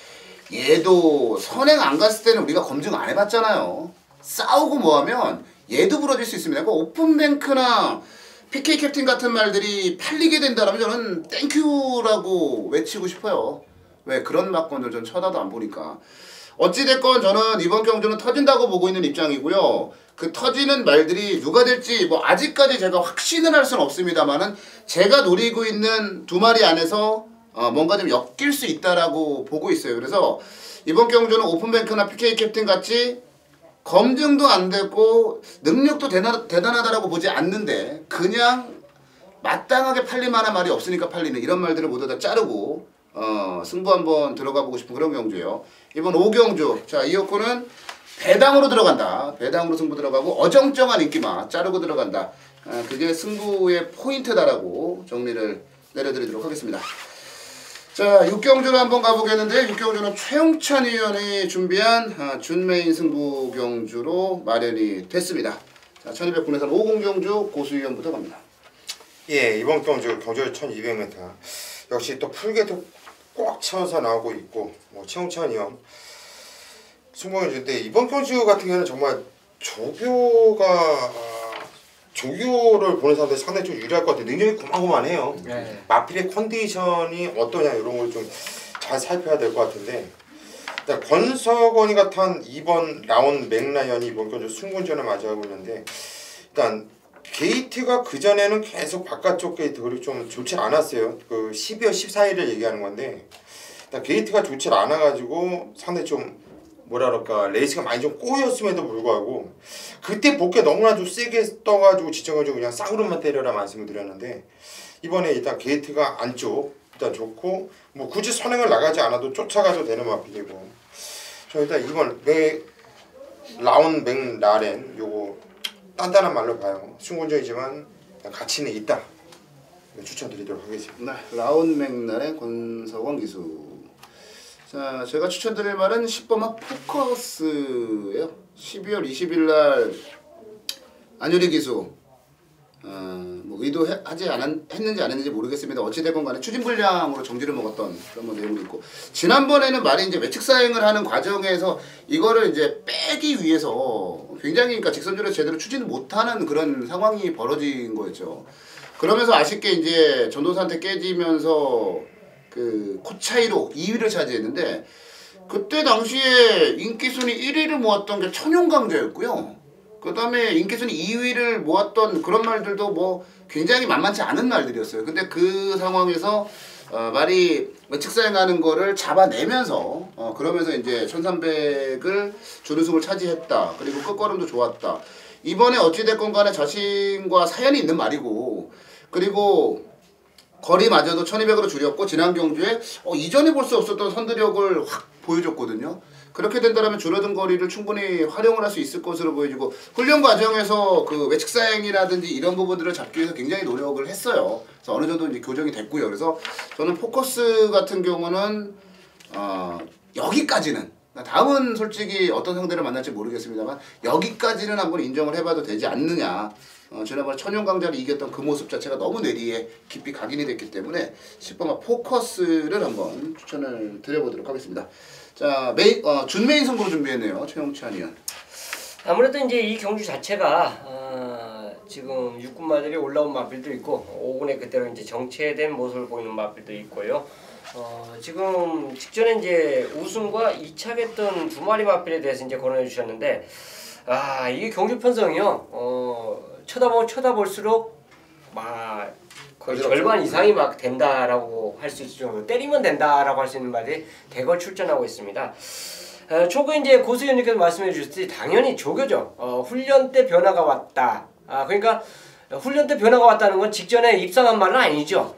얘도 선행 안 갔을 때는 우리가 검증 안 해봤잖아요. 싸우고 뭐하면 얘도 부러질 수 있습니다. 그러니까 오픈뱅크나 PK 캡틴 같은 말들이 팔리게 된다면 저는 땡큐라고 외치고 싶어요. 왜 그런 막건들 전 쳐다도 안 보니까. 어찌됐건 저는 이번 경주는 터진다고 보고 있는 입장이고요. 그 터지는 말들이 누가 될지 뭐 아직까지 제가 확신을 할 수는 없습니다만은 제가 노리고 있는 두 마리 안에서 뭔가 좀 엮일 수 있다라고 보고 있어요. 그래서 이번 경주는 오픈뱅크나 PK 캡틴 같이 검증도 안 되고 능력도 대단하다라고 보지 않는데 그냥 마땅하게 팔릴 만한 말이 없으니까 팔리는 이런 말들을 모두 다 자르고 승부 한번 들어가 보고 싶은 그런 경주예요. 이번 5경주 자 이어코는 배당으로 들어간다. 배당으로 승부 들어가고 어정쩡한 인기마 자르고 들어간다. 그게 승부의 포인트다라고 정리를 내려드리도록 하겠습니다. 자 6경주로 한번 가보겠는데 6경주는 최용찬 위원이 준비한 준메인 승부 경주로 마련이 됐습니다. 자 1200군에서 50경주 고수위원부터 갑니다. 예, 이번 경주 1200m 역시 또 풀게도 꽉 채워서 나오고 있고 뭐 최용찬 위원 승부경주인데 이번 경주 같은 경우는 정말 조교를 보는 사람들이 상당히 좀 유리할 것 같아요. 능력이 고만고만해요. 네. 마필의 컨디션이 어떠냐 이런 걸 좀 잘 살펴야 될 것 같은데 일단 권석원이가 탄 2번 라온 맥라이언이 이번 경주 승군전을 맞이하고 있는데 일단 게이트가 그전에는 계속 바깥쪽 게이트 그리고 좀 좋지 않았어요. 그 12월 14일을 얘기하는 건데 일단 게이트가 좋지 않아가지고 상당히 좀 뭐라 그럴까 레이스가 많이 좀 꼬였음에도 불구하고 그때 복귀 너무나 좀 세게 떠가지고 지쳐가지고 그냥 싸구름만 때려라 말씀을 드렸는데 이번에 일단 게이트가 안쪽 일단 좋고 뭐 굳이 선행을 나가지 않아도 쫓아가도 되는 마필이고 저 일단 이번 라운 맥라렌 요거 단단한 말로 봐요. 승군전이지만 가치는 있다. 추천드리도록 하겠습니다. 네, 라운 맥날의 권석원 기수. 자, 제가 추천드릴 말은 10번마 포커스예요. 12월 20일 날 안유리 기수. 뭐 의도하지 했는지 안 했는지 모르겠습니다. 어찌됐건 간에 추진불량으로 정지를 먹었던 그런 뭐 내용도 있고 지난번에는 말이 이제 외측 사행을 하는 과정에서 이거를 이제 빼기 위해서 굉장히 그러니까 직선주로 제대로 추진을 못하는 그런 상황이 벌어진 거였죠. 그러면서 아쉽게 이제 전도사한테 깨지면서 그 코 차이로 2위를 차지했는데 그때 당시에 인기순위 1위를 모았던 게 천용강자였고요. 그 다음에 인기순위 2위를 모았던 그런 말들도 뭐 굉장히 만만치 않은 말들이었어요. 근데 그 상황에서 말이 외측사행하는 거를 잡아내면서 그러면서 이제 1300을 준우승을 차지했다. 그리고 끝걸음도 좋았다. 이번에 어찌됐건 간에 자신과 사연이 있는 말이고, 그리고 거리마저도 1200으로 줄였고, 지난 경주에 이전에 볼 수 없었던 선두력을 확 보여줬거든요. 그렇게 된다면 줄어든 거리를 충분히 활용을 할 수 있을 것으로 보여지고, 훈련 과정에서 그 외측사행이라든지 이런 부분들을 잡기 위해서 굉장히 노력을 했어요. 그래서 어느 정도 이제 교정이 됐고요. 그래서 저는 포커스 같은 경우는 여기까지는, 다음은 솔직히 어떤 상대를 만날지 모르겠습니다만 여기까지는 한번 인정을 해봐도 되지 않느냐. 지난번에 천용강자를 이겼던 그 모습 자체가 너무 뇌리에 깊이 각인이 됐기 때문에 10번마 포커스를 한번 추천을 드려보도록 하겠습니다. 자, 준메인 승부로 준비했네요. 최용찬 의원. 아무래도 이제 이 경주 자체가 지금 6군마들이 올라온 마필도 있고 5군에 그대로 이제 정체된 모습을 보이는 마필도 있고요. 지금 직전에 이제 우승과 이착했던 두 마리 마필에 대해서 이제 거론해 주셨는데, 이게 경주 편성이요. 쳐다볼수록 막 거의 절반 이상이 막 된다라고 할 수 있을 정도로, 때리면 된다라고 할 수 있는 말이 대거 출전하고 있습니다. 초구 이제 고수위원님께서 말씀해 주셨듯이 당연히 조교죠. 훈련 때 변화가 왔다. 그러니까 훈련 때 변화가 왔다는 건 직전에 입상한 말은 아니죠.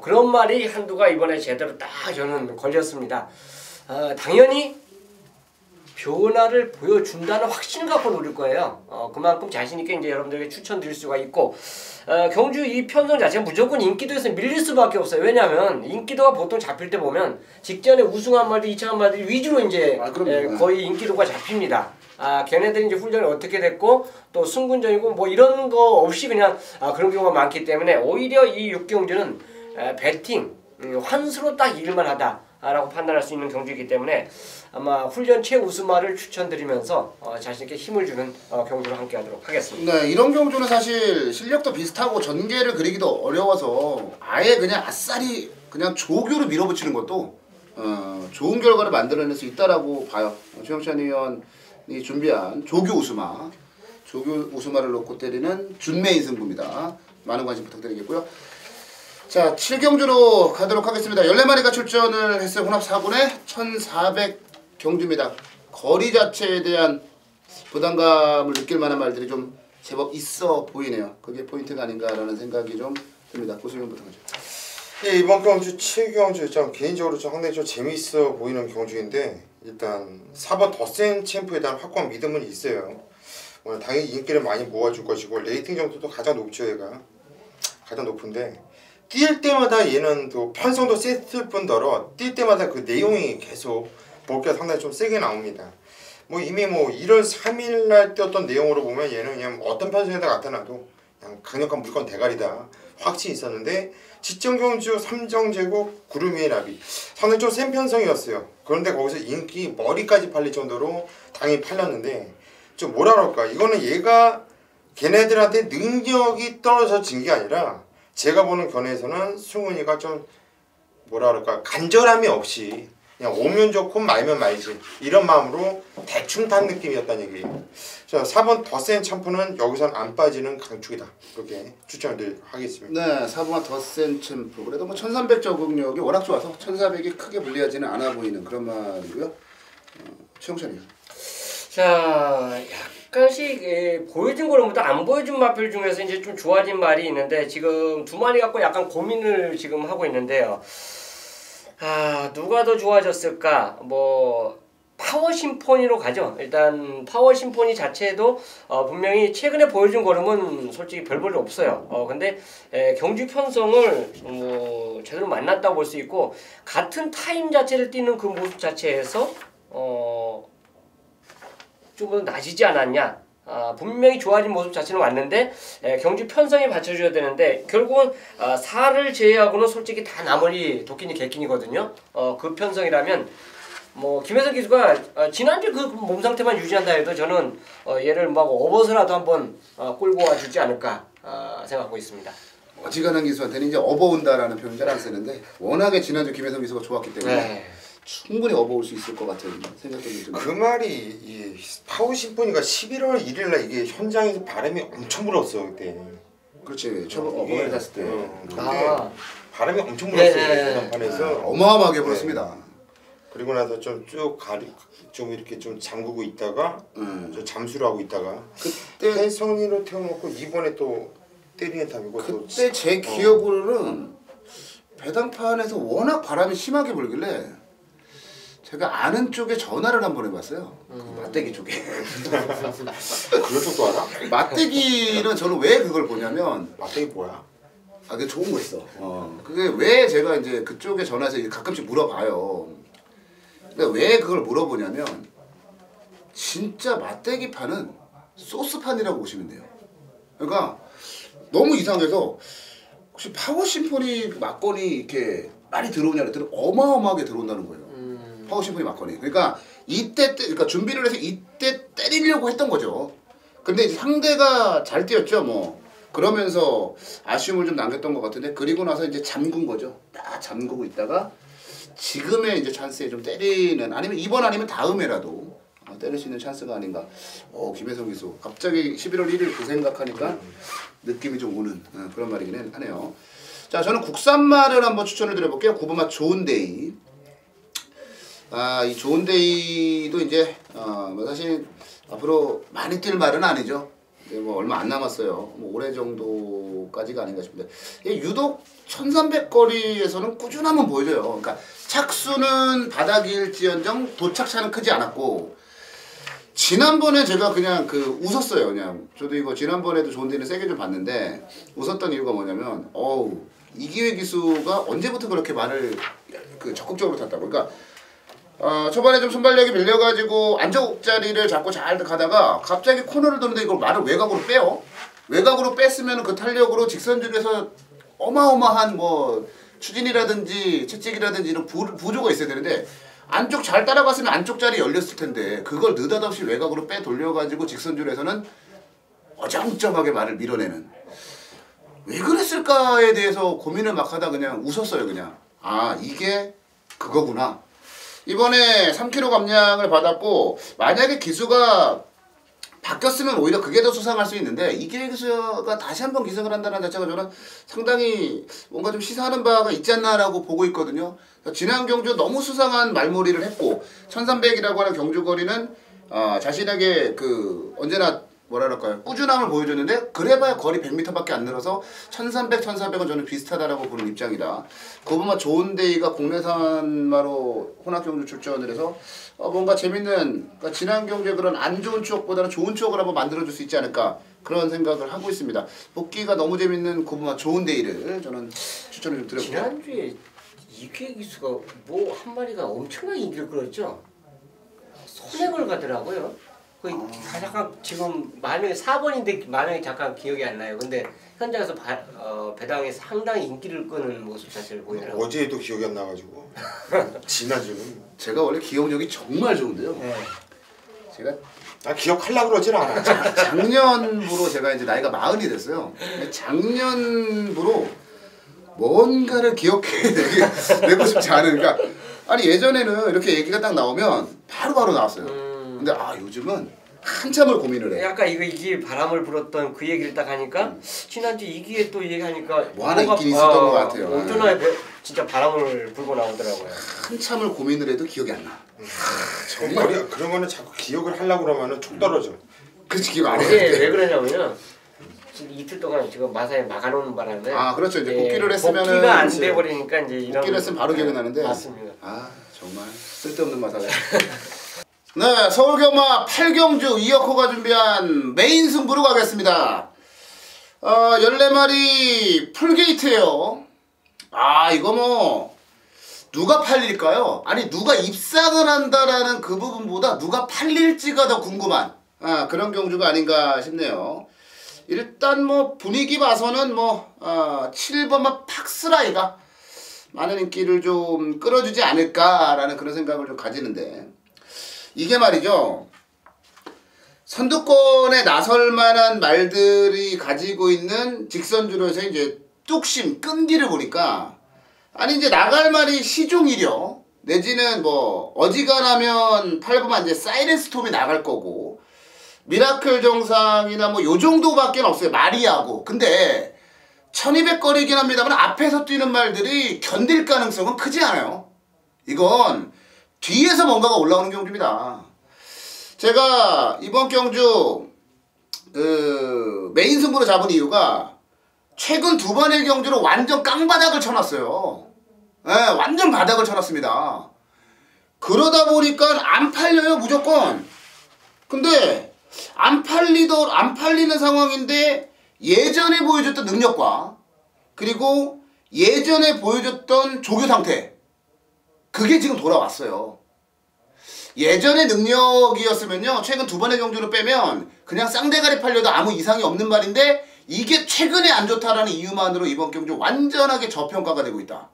그런 말이 한두가 이번에 제대로 딱 저는 걸렸습니다. 당연히 변화를 보여준다는 확신을 갖고 노릴 거예요. 그만큼 자신있게 이제 여러분들에게 추천드릴 수가 있고, 경주 이 편성 자체가 무조건 인기도에서 밀릴 수밖에 없어요. 왜냐하면 인기도가 보통 잡힐 때 보면 직전에 우승한 말들, 이창한 말들 위주로 이제 거의 인기도가 잡힙니다. 걔네들이 이제 훈련이 어떻게 됐고 또 승군전이고 뭐 이런 거 없이 그냥 그런 경우가 많기 때문에 오히려 이 6경주는 배팅, 환수로 딱 이길만 하다라고 판단할 수 있는 경주이기 때문에 아마 훈련 최우수마를 추천드리면서 자신있게 힘을 주는 경주를 함께 하도록 하겠습니다. 네, 이런 경주는 사실 실력도 비슷하고 전개를 그리기도 어려워서 아예 그냥 아싸리 그냥 조교로 밀어붙이는 것도 좋은 결과를 만들어낼 수 있다라고 봐요. 최영찬 의원이 준비한 조교 우수마를 놓고 때리는 준메인 승부입니다. 많은 관심 부탁드리겠고요. 자, 7경주로 가도록 하겠습니다. 14마리가 출전을 했어요. 혼합 4군에 1400경주입니다. 거리 자체에 대한 부담감을 느낄 만한 말들이 좀 제법 있어 보이네요. 그게 포인트가 아닌가라는 생각이 좀 듭니다. 고수위원부터 가죠. 예, 이번 경주 7경주 좀 개인적으로 좀 상당히 좀 재미있어 보이는 경주인데, 일단 4번 더센 챔프에 대한 확고한 믿음은 있어요. 당연히 인기를 많이 모아줄 것이고 레이팅 정도도 가장 높죠. 얘가 가장 높은데, 뛸 때마다 얘는 또 편성도 셌을 뿐더러 뛸 때마다 그 내용이 계속 볼게가 상당히 좀 세게 나옵니다. 이미 1월 3일날 뛰었던 내용으로 보면 얘는 그냥 어떤 편성에다 나타나도 그냥 강력한 물건 대가리다 확신이 있었는데, 지정경주 3정제국 구름 위의 나비 상당히 좀 센 편성이었어요. 그런데 거기서 인기 머리까지 팔릴 정도로 당연히 팔렸는데, 좀 뭐라 그럴까, 이거는 얘가 걔네들한테 능력이 떨어져진 게 아니라 제가 보는 견해에서는 승훈이가 좀 뭐라 그럴까, 간절함이 없이 그냥 오면 좋고 말면 말지 이런 마음으로 대충 탄 느낌이었다는 얘기예요. 자, 4번 더센 챔프는 여기선 안 빠지는 강축이다. 그렇게 추천을 하겠습니다. 네, 4번 더센 챔프. 그래도 1300 적응력이 워낙 좋아서 1400이 크게 불리하지는 않아 보이는 그런 말이고요. 최용찬이요. 자, 약간씩 보여준 거보다 안 보여준 마필 중에서 이제 좀 좋아진 말이 있는데, 지금 두 마리 갖고 약간 고민을 지금 하고 있는데요. 누가 더 좋아졌을까? 파워 심포니로 가죠. 일단 파워 심포니 자체도 분명히 최근에 보여준 걸음은 솔직히 별 볼이 없어요. 근데 경주 편성을 제대로 만났다고 볼 수 있고, 같은 타임 자체를 뛰는 그 모습 자체에서 조금 낮이지 않았냐. 분명히 좋아진 모습 자체는 왔는데 경주 편성에 받쳐줘야 되는데, 결국은 4를 제외하고는 솔직히 다 나머지 도끼니 개끼니거든요. 그 편성이라면 김혜성 기수가 지난주 그 몸 상태만 유지한다 해도 저는 얘를 업어서라도 한번 끌고 와주지 않을까 생각하고 있습니다. 어지간한 기수한테는 이제 업어온다라는 표현을 잘 안 쓰는데, 워낙에 지난주 김혜성 기수가 좋았기 때문에 충분히 업어올 수 있을 것 같은 생각이 좀. 그 말이 이 파워 심포니가 11월 1일 날 이게 현장에서 바람이 엄청 불었어 그때. 그렇지. 처음에 갔을 때. 그때 바람이 엄청 불었어요. 대단판에서 어마어마하게 불었습니다. 그리고 나서 좀 쭉 좀 이렇게 좀 잠그고 있다가 좀 잠수를 하고 있다가 그때 해성이로 태워놓고 이번에 또 때리는 탑이고 그때 제 기억으로는 배당판에서 워낙 바람이 심하게 불길래 제가 아는 쪽에 전화를 한번 해봤어요. 그 맞대기 쪽에. 그런 쪽도 알아? 맞대기는 저는 왜 그걸 보냐면 맞대기 뭐야? 아, 그게 좋은 거 있어. 그게 왜 제가 이제 그쪽에 전화해서 가끔씩 물어봐요. 근데 왜 그걸 물어보냐면 진짜 맞대기판은 소스판이라고 보시면 돼요. 그러니까 너무 이상해서 혹시 파워 심포니 막건이 이렇게 많이 들어오냐 그랬더니 어마어마하게 들어온다는 거예요. 파워 심포니 막건이. 그러니까 그러니까 준비를 해서 이때 때리려고 했던 거죠. 근데 이제 상대가 잘 뛰었죠, 뭐. 그러면서 아쉬움을 좀 남겼던 것 같은데 그리고 나서 이제 잠근 거죠. 딱 잠그고 있다가 지금의 이제 찬스에 좀 때리는 아니면 이번 아니면 다음에라도 때릴 수 있는 찬스가 아닌가. 김혜성 기수 갑자기 11월 1일 그 생각하니까 느낌이 좀 오는 그런 말이긴 하네요. 자, 저는 국산말을 한번 추천을 드려볼게요. 구보맛 좋은데이. 이 좋은데이도 이제 뭐 사실 앞으로 많이 뛸 말은 아니죠. 뭐 얼마 안 남았어요. 뭐 올해 정도까지가 아닌가 싶은데 유독 1300거리에서는 꾸준함은 보여줘요. 그러니까 착수는 바닥일지언정 도착차는 크지 않았고 지난번에 제가 그냥 웃었어요. 그냥 저도 이거 지난번에도 좋은데이는 세게 좀 봤는데 웃었던 이유가 뭐냐면 이기회 기수가 언제부터 그렇게 말을 적극적으로 탔다고. 그러니까 초반에 좀 순발력이 밀려가지고 안쪽자리를 잡고 잘 가다가 갑자기 코너를 도는데 이걸 말을 외곽으로 빼요. 외곽으로 뺐으면 그 탄력으로 직선줄에서 어마어마한 뭐 추진이라든지 채찍이라든지 이런 부조가 있어야 되는데 안쪽 잘 따라갔으면 안쪽 자리 열렸을 텐데 그걸 느닷없이 외곽으로 빼 돌려가지고 직선줄에서는 어정쩡하게 말을 밀어내는. 왜 그랬을까에 대해서 고민을 막 하다 그냥 웃었어요. 그냥 이게 그거구나. 이번에 3kg 감량을 받았고 만약에 기수가 바뀌었으면 오히려 그게 더 수상할 수 있는데 이기회 기수가 다시 한번 기승을 한다는 자체가 저는 상당히 뭔가 좀 시사하는 바가 있지 않나라고 보고 있거든요. 지난 경주 너무 수상한 말몰이를 했고 1300이라고 하는 경주거리는 자신에게 언제나 뭐랄까요 꾸준함을 보여줬는데 그래봐야 거리 100m밖에 안 늘어서 1300, 1400은 저는 비슷하다라고 보는 입장이다. 그보면 좋은데이가 국내산마로 혼합경주 출전을 해서 뭔가 재밌는 그러니까 지난 경주의 그런 안 좋은 추억보다는 좋은 추억을 한번 만들어줄 수 있지 않을까 그런 생각을 하고 있습니다. 복귀가 너무 재밌는 그보면 좋은데이를 저는 추천을 좀 드려볼게요. 지난주에 이기회 기수가 뭐 한 마리가 엄청나게 인기를 끌었죠. 선행을 가더라고요. 잠깐 지금 만약에 4번인데 만약에 잠깐 기억이 안 나요. 근데 현장에서 배당에 상당히 인기를 끄는 모습 자체를 보이더라고요. 어제도 기억이 안 나가지고 지난주는 제가 원래 기억력이 정말 좋은데요. 제가 기억하려고 그러진 않아. 작년부로 제가 이제 나이가 40이 됐어요. 작년부로 뭔가를 기억해내고 싶지 않은. 그러니까 아니 예전에는 이렇게 얘기가 딱 나오면 바로바로 나왔어요. 근데 요즘은 한참을 고민을 해. 약간 이게 바람을 불었던 그 얘기를 딱 하니까 지난주 이기에 또 얘기하니까 뭐 하나 있긴 있었던 것 같아요. 어쩌나 진짜 바람을 불고 나오더라고요. 한참을 고민을 해도 기억이 안 나. 정말 그런 거는 자꾸 기억을 하려고 그러면은 촉 떨어져. 그치 기억 안 해. 이게 왜 그러냐면요. 이틀 동안 지금 마사에 막아놓는 바람에 그렇죠. 이제 복귀를 했으면은 복귀가 안 돼버리니까 이제 이런 복귀를 했으면 바로 기억이 나는데 맞습니다. 정말 쓸데없는 마사네. 네, 서울경마 8경주 이어코가 준비한 메인 승부로 가겠습니다. 14마리 풀게이트예요. 이거 뭐 누가 팔릴까요? 아니 누가 입상을 한다라는 그 부분보다 누가 팔릴지가 더 궁금한 그런 경주가 아닌가 싶네요. 일단 뭐 분위기 봐서는 7번마 팍스라이가 많은 인기를 좀 끌어주지 않을까라는 그런 생각을 좀 가지는데 이게 말이죠. 선두권에 나설 만한 말들이 가지고 있는 직선주로에서 이제 뚝심, 끈기를 보니까 이제 나갈 말이 시종이려 내지는 뭐 어지간하면 8번만 이제 사이렌 스톰이 나갈 거고 미라클 정상이나 뭐 요 정도밖에 없어요. 마리아고. 근데 1200거리긴 합니다만 앞에서 뛰는 말들이 견딜 가능성은 크지 않아요. 이건 뒤에서 뭔가가 올라오는 경주입니다. 제가 이번 경주 그 메인 승부로 잡은 이유가 최근 두 번의 경주로 완전 깡바닥을 쳐놨어요. 네, 완전 바닥을 쳐놨습니다. 그러다 보니까 안 팔려요, 무조건. 근데 안 팔리는 상황인데 예전에 보여줬던 능력과 그리고 예전에 보여줬던 조교 상태, 그게 지금 돌아왔어요. 예전의 능력이었으면요, 최근 두 번의 경주를 빼면 그냥 쌍대가리 팔려도 아무 이상이 없는 말인데 이게 최근에 안 좋다라는 이유만으로 이번 경주 완전하게 저평가가 되고 있다.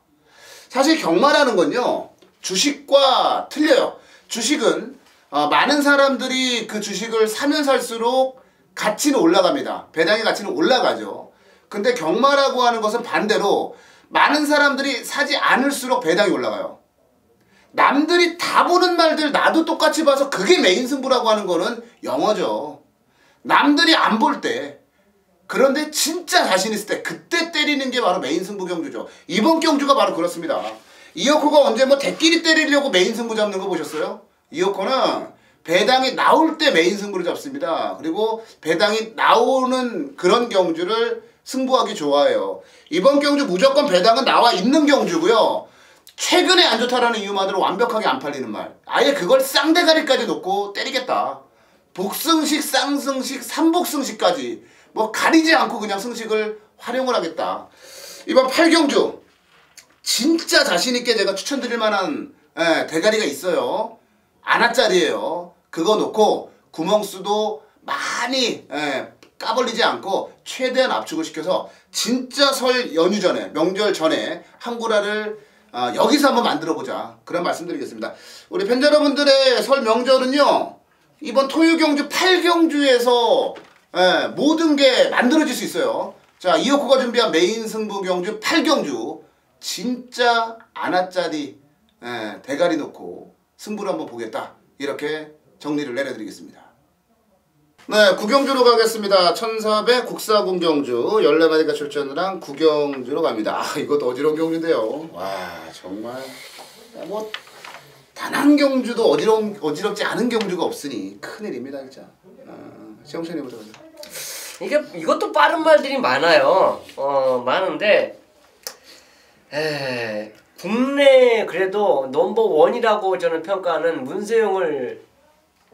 사실 경마라는 건요, 주식과 틀려요. 주식은 많은 사람들이 그 주식을 사면 살수록 가치는 올라갑니다. 배당의 가치는 올라가죠. 근데 경마라고 하는 것은 반대로 많은 사람들이 사지 않을수록 배당이 올라가요. 남들이 다 보는 말들 나도 똑같이 봐서 그게 메인 승부라고 하는 거는 영어죠. 남들이 안 볼 때, 그런데 진짜 자신 있을 때 그때 때리는 게 바로 메인 승부 경주죠. 이번 경주가 바로 그렇습니다. 이어코가 언제 뭐 대끼리 때리려고 메인 승부 잡는 거 보셨어요? 이어코는 배당이 나올 때 메인 승부를 잡습니다. 그리고 배당이 나오는 그런 경주를 승부하기 좋아해요. 이번 경주 무조건 배당은 나와 있는 경주고요. 최근에 안 좋다라는 이유만으로 완벽하게 안 팔리는 말. 아예 그걸 쌍대가리까지 놓고 때리겠다. 복승식, 쌍승식, 삼복승식까지 뭐 가리지 않고 그냥 승식을 활용을 하겠다. 이번 8경주 진짜 자신있게 제가 추천드릴 만한 대가리가 있어요. 안하짜리예요. 그거 놓고 구멍수도 많이 까벌리지 않고 최대한 압축을 시켜서 진짜 설 연휴 전에, 명절 전에 한구라를 여기서 한번 만들어보자, 그런 말씀드리겠습니다. 우리 팬 여러분들의 설 명절은요, 이번 토요경주 8경주에서 모든 게 만들어질 수 있어요. 자, 이어코가 준비한 메인 승부 경주 8경주 진짜 안하짜리 대가리 놓고 승부를 한번 보겠다, 이렇게 정리를 내려드리겠습니다. 네, 구경주로 가겠습니다. 1400 국사군 경주 14마리가 출전을 한 구경주로 갑니다. 이것도 어지러운 경주인데요. 와, 정말 뭐 단 한 경주도 어지럽지 않은 경주가 없으니 큰일입니다, 진짜. 시험천이 보자. 이것도 빠른 말들이 많아요. 많은데 국내 그래도 넘버 원이라고 저는 평가하는 문세영을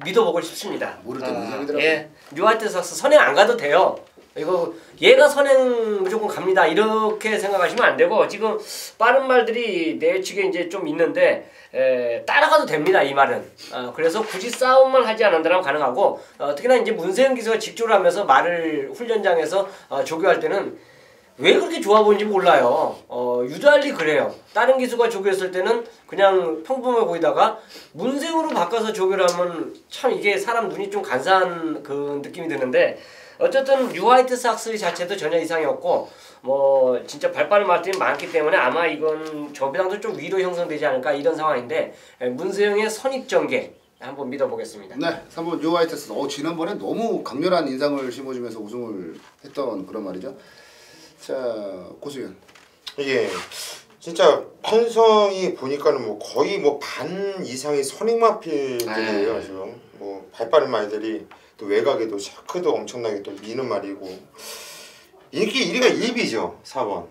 믿어보고 싶습니다. 모를 때 문세영이더라고요. 예, 뉴하이트 삭스 선행 안 가도 돼요. 이거 얘가 선행 무조건 갑니다, 이렇게 생각하시면 안 되고, 지금 빠른 말들이 내측에 이제 좀 있는데 따라가도 됩니다, 이 말은. 그래서 굳이 싸움만 하지 않는다면 가능하고, 특히나 이제 문세영 기수가 직조를 하면서 말을 훈련장에서 조교할 때는 왜 그렇게 좋아 보이는지 몰라요. 유달리 그래요. 다른 기수가 조교했을 때는 그냥 평범해 보이다가 문세영으로 바꿔서 조교를 하면 참 이게 사람 눈이 좀 간사한 그 느낌이 드는데, 어쨌든 뉴화이트 삭스 자체도 전혀 이상이 없고, 뭐 진짜 발빠른 말들이 많기 때문에 아마 이건 저 배당도 좀 위로 형성되지 않을까, 이런 상황인데, 문세영의 선입전개 한번 믿어보겠습니다. 네, 3번 뉴화이트 삭스. 지난번에 너무 강렬한 인상을 심어주면서 우승을 했던 그런 말이죠. 자, 고수현. 이게 진짜 편성이 보니까는 뭐 거의 뭐 반 이상이 선행마필들이에요. 지금 뭐 발빠른 말들이 또 외곽에도 샤크도 엄청나게 또 미는 말이고, 인기 1위가 일비죠. 4번.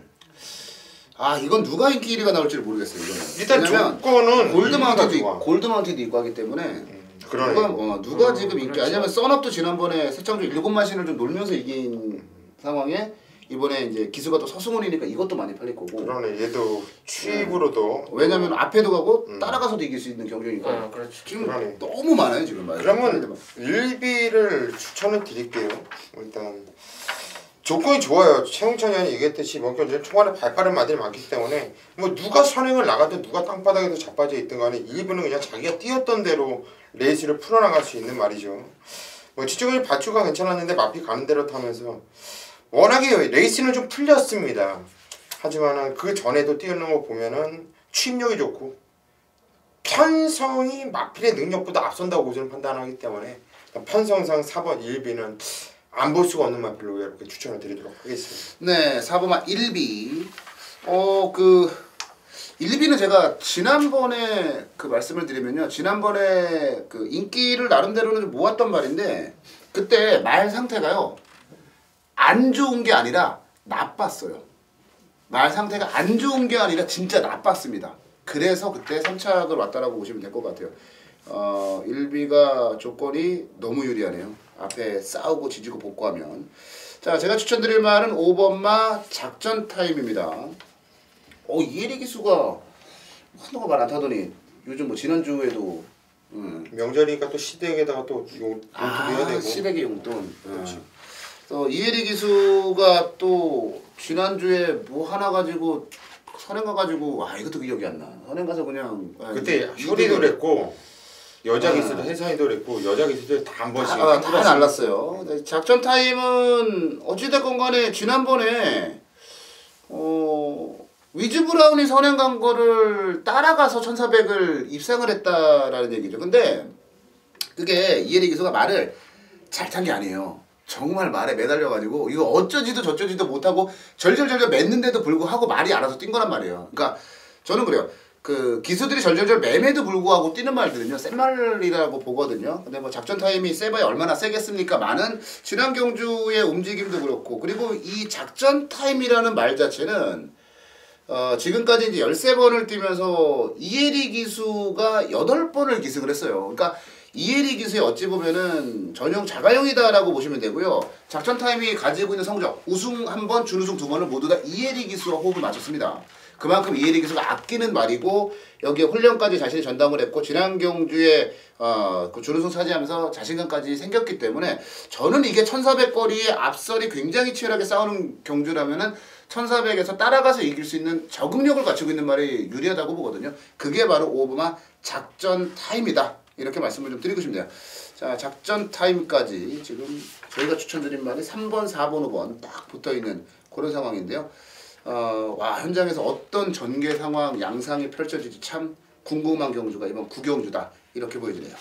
이건 누가 인기 1위가 나올지를 모르겠어요. 이거는. 일단 조건은 골드마운티도 있고 하기 때문에 그러네. 누가 지금 인기, 그렇죠. 아니면 썬업도 지난번에 새창조 7마신을 좀 놀면서 이긴 상황에 이번에 이제 기수가 또 서승훈이니까 이것도 많이 팔릴 거고. 그러네. 얘도 취입으로도 왜냐면 앞에도 가고 따라가서도 이길 수 있는 경쟁이니까. 그렇죠. 지금 그러네. 너무 많아요, 지금. 그러면 일비를 추천을 드릴게요. 일단 조건이 좋아요. 최홍찬이 형이 얘기했듯이 이번 경주는 초반에 발빠른 말들이 많기 때문에 뭐 누가 선행을 나가든 누가 땅바닥에서 자빠져 있든 간에 일부는 그냥 자기가 뛰었던 대로 레이스를 풀어나갈 수 있는 말이죠. 뭐 지적인 발주가 괜찮았는데 마피 가는 대로 타면서 워낙에 레이스는 좀 풀렸습니다. 하지만 그 전에도 뛰어넘은 거 보면은 취입력이 좋고 편성이 마필의 능력보다 앞선다고 저는 판단하기 때문에 편성상 4번 1비는 안 볼 수가 없는 마필로 이렇게 추천을 드리도록 하겠습니다. 네, 4번마 1비. 1비는 제가 지난번에 그 말씀을 드리면요. 지난번에 그 인기를 나름대로는 좀 모았던 말인데 그때 말 상태가요. 안 좋은 게 아니라 나빴어요. 말 상태가 안 좋은 게 아니라 진짜 나빴습니다. 그래서 그때 3착을 왔다라고 보시면 될 것 같아요. 1비가 조건이 너무 유리하네요. 앞에 싸우고 지지고 복구하면. 자, 제가 추천드릴 말은 5번마 작전 타임입니다. 이해리 기수가 한동안 말 안 타더니 요즘 뭐 지난주에도 명절이니까 또 시댁에다가 또 용돈도 해야 되고. 시댁의 용돈. 그렇지. 이해리 기수가 또 지난주에 뭐 하나 가지고 선행 가가지고 이것도 기억이 안 나. 선행 가서 그냥 그때 효리도 그랬고 여자 기수도 해상이도 그랬고 여자 기수도 다 한 번씩 다 날랐어요. 작전 타임은 어찌됐건 간에 지난번에 위즈 브라운이 선행 간 거를 따라가서 1400을 입상을 했다라는 얘기죠. 근데 그게 이해리 기수가 말을 잘 탄 게 아니에요. 정말 말에 매달려가지고 이거 어쩌지도 저쩌지도 못하고 절절절절 맸는데도 불구하고 말이 알아서 뛴 거란 말이에요. 그러니까 저는 그래요. 그 기수들이 절절절 맴에도 불구하고 뛰는 말들은요 센 말이라고 보거든요. 근데 뭐 작전 타임이 세봐야 얼마나 세겠습니까? 많은 지난 경주의 움직임도 그렇고 그리고 이 작전 타임이라는 말 자체는 지금까지 이제 13번을 뛰면서 이해리 기수가 8번을 기승을 했어요. 그러니까 이해리 기수의 어찌 보면은 전용 자가용이다라고 보시면 되고요. 작전 타임이 가지고 있는 성적 우승 1번, 준우승 2번을 모두 다 이해리 기수와 호흡을 맞췄습니다. 그만큼 이해리 기수가 아끼는 말이고 여기에 훈련까지 자신이 전담을 했고 지난 경주에 그 준우승 차지하면서 자신감까지 생겼기 때문에 저는 이게 1400거리의 앞설이 굉장히 치열하게 싸우는 경주라면은 1400에서 따라가서 이길 수 있는 적응력을 갖추고 있는 말이 유리하다고 보거든요. 그게 바로 5번마 작전 타임이다. 이렇게 말씀을 좀 드리고 싶네요. 자, 작전 타임까지 지금 저희가 추천드린 말이 3번, 4번, 5번 딱 붙어있는 그런 상황인데요. 현장에서 어떤 전개 상황, 양상이 펼쳐질지 참 궁금한 경주가 이번 9경주다. 이렇게 보여지네요.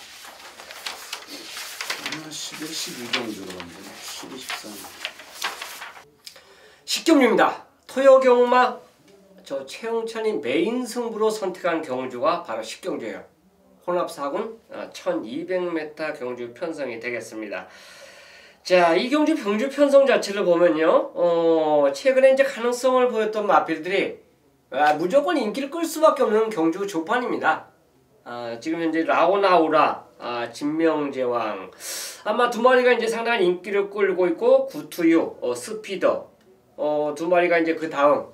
11, 12경주로 갑니다. 12, 13. 10경주입니다. 토요경마 최영찬이 메인 승부로 선택한 경주가 바로 10경주예요. 혼합사군 1200m 경주 편성이 되겠습니다. 자, 이 경주 병주 편성 자체를 보면요. 최근에 이제 가능성을 보였던 마필들이 무조건 인기를 끌 수밖에 없는 경주 조판입니다. 지금 현재 라오나우라, 진명제왕 아마 두 마리가 이제 상당한 인기를 끌고 있고 구투유, 스피더 두 마리가 이제 그 다음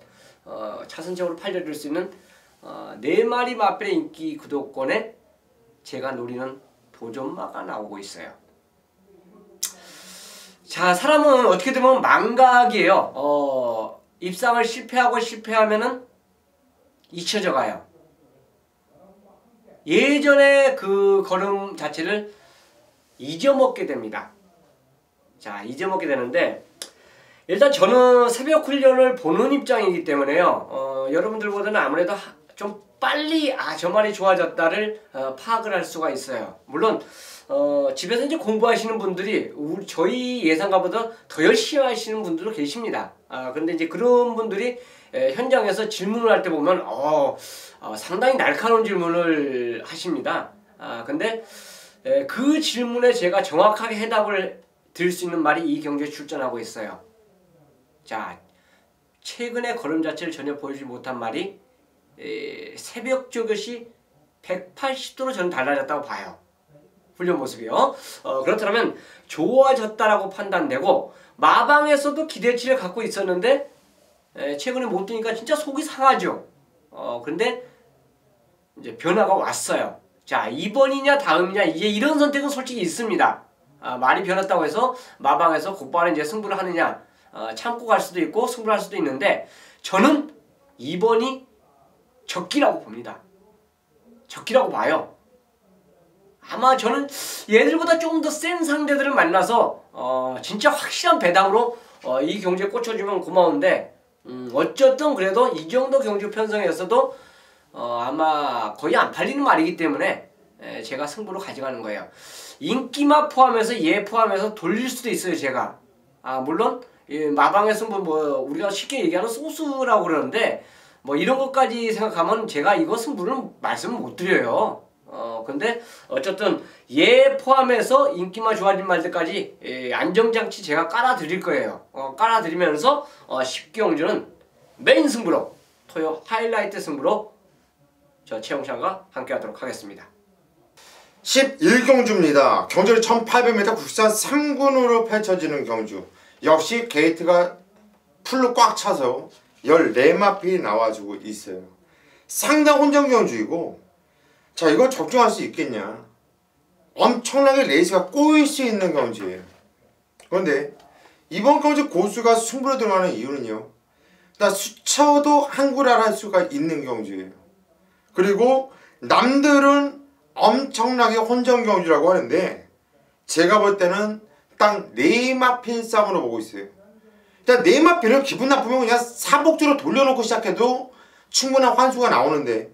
차선적으로 팔려들 수 있는 네 마리 마필의 인기 구도권에 제가 노리는 도전마가 나오고 있어요. 자, 사람은 어떻게 되면 망각이에요. 입상을 실패하면은 잊혀져 가요. 예전에 그 걸음 자체를 잊어먹게 됩니다. 자, 잊어먹게 되는데 일단 저는 새벽 훈련을 보는 입장이기 때문에요. 여러분들보다는 아무래도 좀 빨리 저 말이 좋아졌다를 파악을 할 수가 있어요. 물론 집에서 이제 공부하시는 분들이 저희 예상가보다 더 열심히 하시는 분들도 계십니다. 근데 이제 그런 분들이 현장에서 질문을 할 때 보면 상당히 날카로운 질문을 하십니다. 근데 그 질문에 제가 정확하게 해답을 드릴 수 있는 말이 이 경주에 출전하고 있어요. 자, 최근에 걸음 자체를 전혀 보여주지 못한 말이 새벽 저것이 180도로 저는 달라졌다고 봐요. 훈련 모습이요. 그렇다면 좋아졌다라고 판단되고 마방에서도 기대치를 갖고 있었는데 최근에 못 뛰니까 진짜 속이 상하죠. 근데 이제 변화가 왔어요. 자, 이번이냐 다음이냐 이런 선택은 솔직히 있습니다. 말이 변했다고 해서 마방에서 곧바로 이제 승부를 하느냐 참고 갈 수도 있고 승부를 할 수도 있는데 저는 2번이 적기라고 봅니다. 적기라고 봐요. 아마 저는 얘들보다 조금 더 센 상대들을 만나서 진짜 확실한 배당으로 이 경주에 꽂혀주면 고마운데 어쨌든 그래도 이 정도 경주 편성에서도 아마 거의 안 팔리는 말이기 때문에 제가 승부로 가져가는 거예요. 인기마 포함해서 얘 포함해서 돌릴 수도 있어요 제가. 물론 마방의 승부 뭐 우리가 쉽게 얘기하는 소스라고 그러는데 뭐 이런 것까지 생각하면 제가 이거 승부를 말씀을 못 드려요. 근데 어쨌든 얘 포함해서 인기만 좋아진 말들까지 안정장치 제가 깔아드릴 거예요. 깔아드리면서 10경주는 메인 승부로 토요 하이라이트 승부로 저 최용찬과 함께 하도록 하겠습니다. 11경주입니다. 경주는 1800m 국산 3군으로 펼쳐지는 경주. 역시 게이트가 풀로 꽉 차서 14마필이 나와주고 있어요. 상당 혼전 경주이고 자 이걸 적중할 수 있겠냐. 엄청나게 레이스가 꼬일 수 있는 경주예요. 그런데 이번 경주 고수가 승부로 들어가는 이유는요. 나 수차도 한구랄 할 수가 있는 경주예요. 그리고 남들은 엄청나게 혼전 경주라고 하는데 제가 볼 때는 딱 4마필 싸움으로 보고 있어요. 일단 4마필을 기분 나쁘면 그냥 사복주로 돌려놓고 시작해도 충분한 환수가 나오는데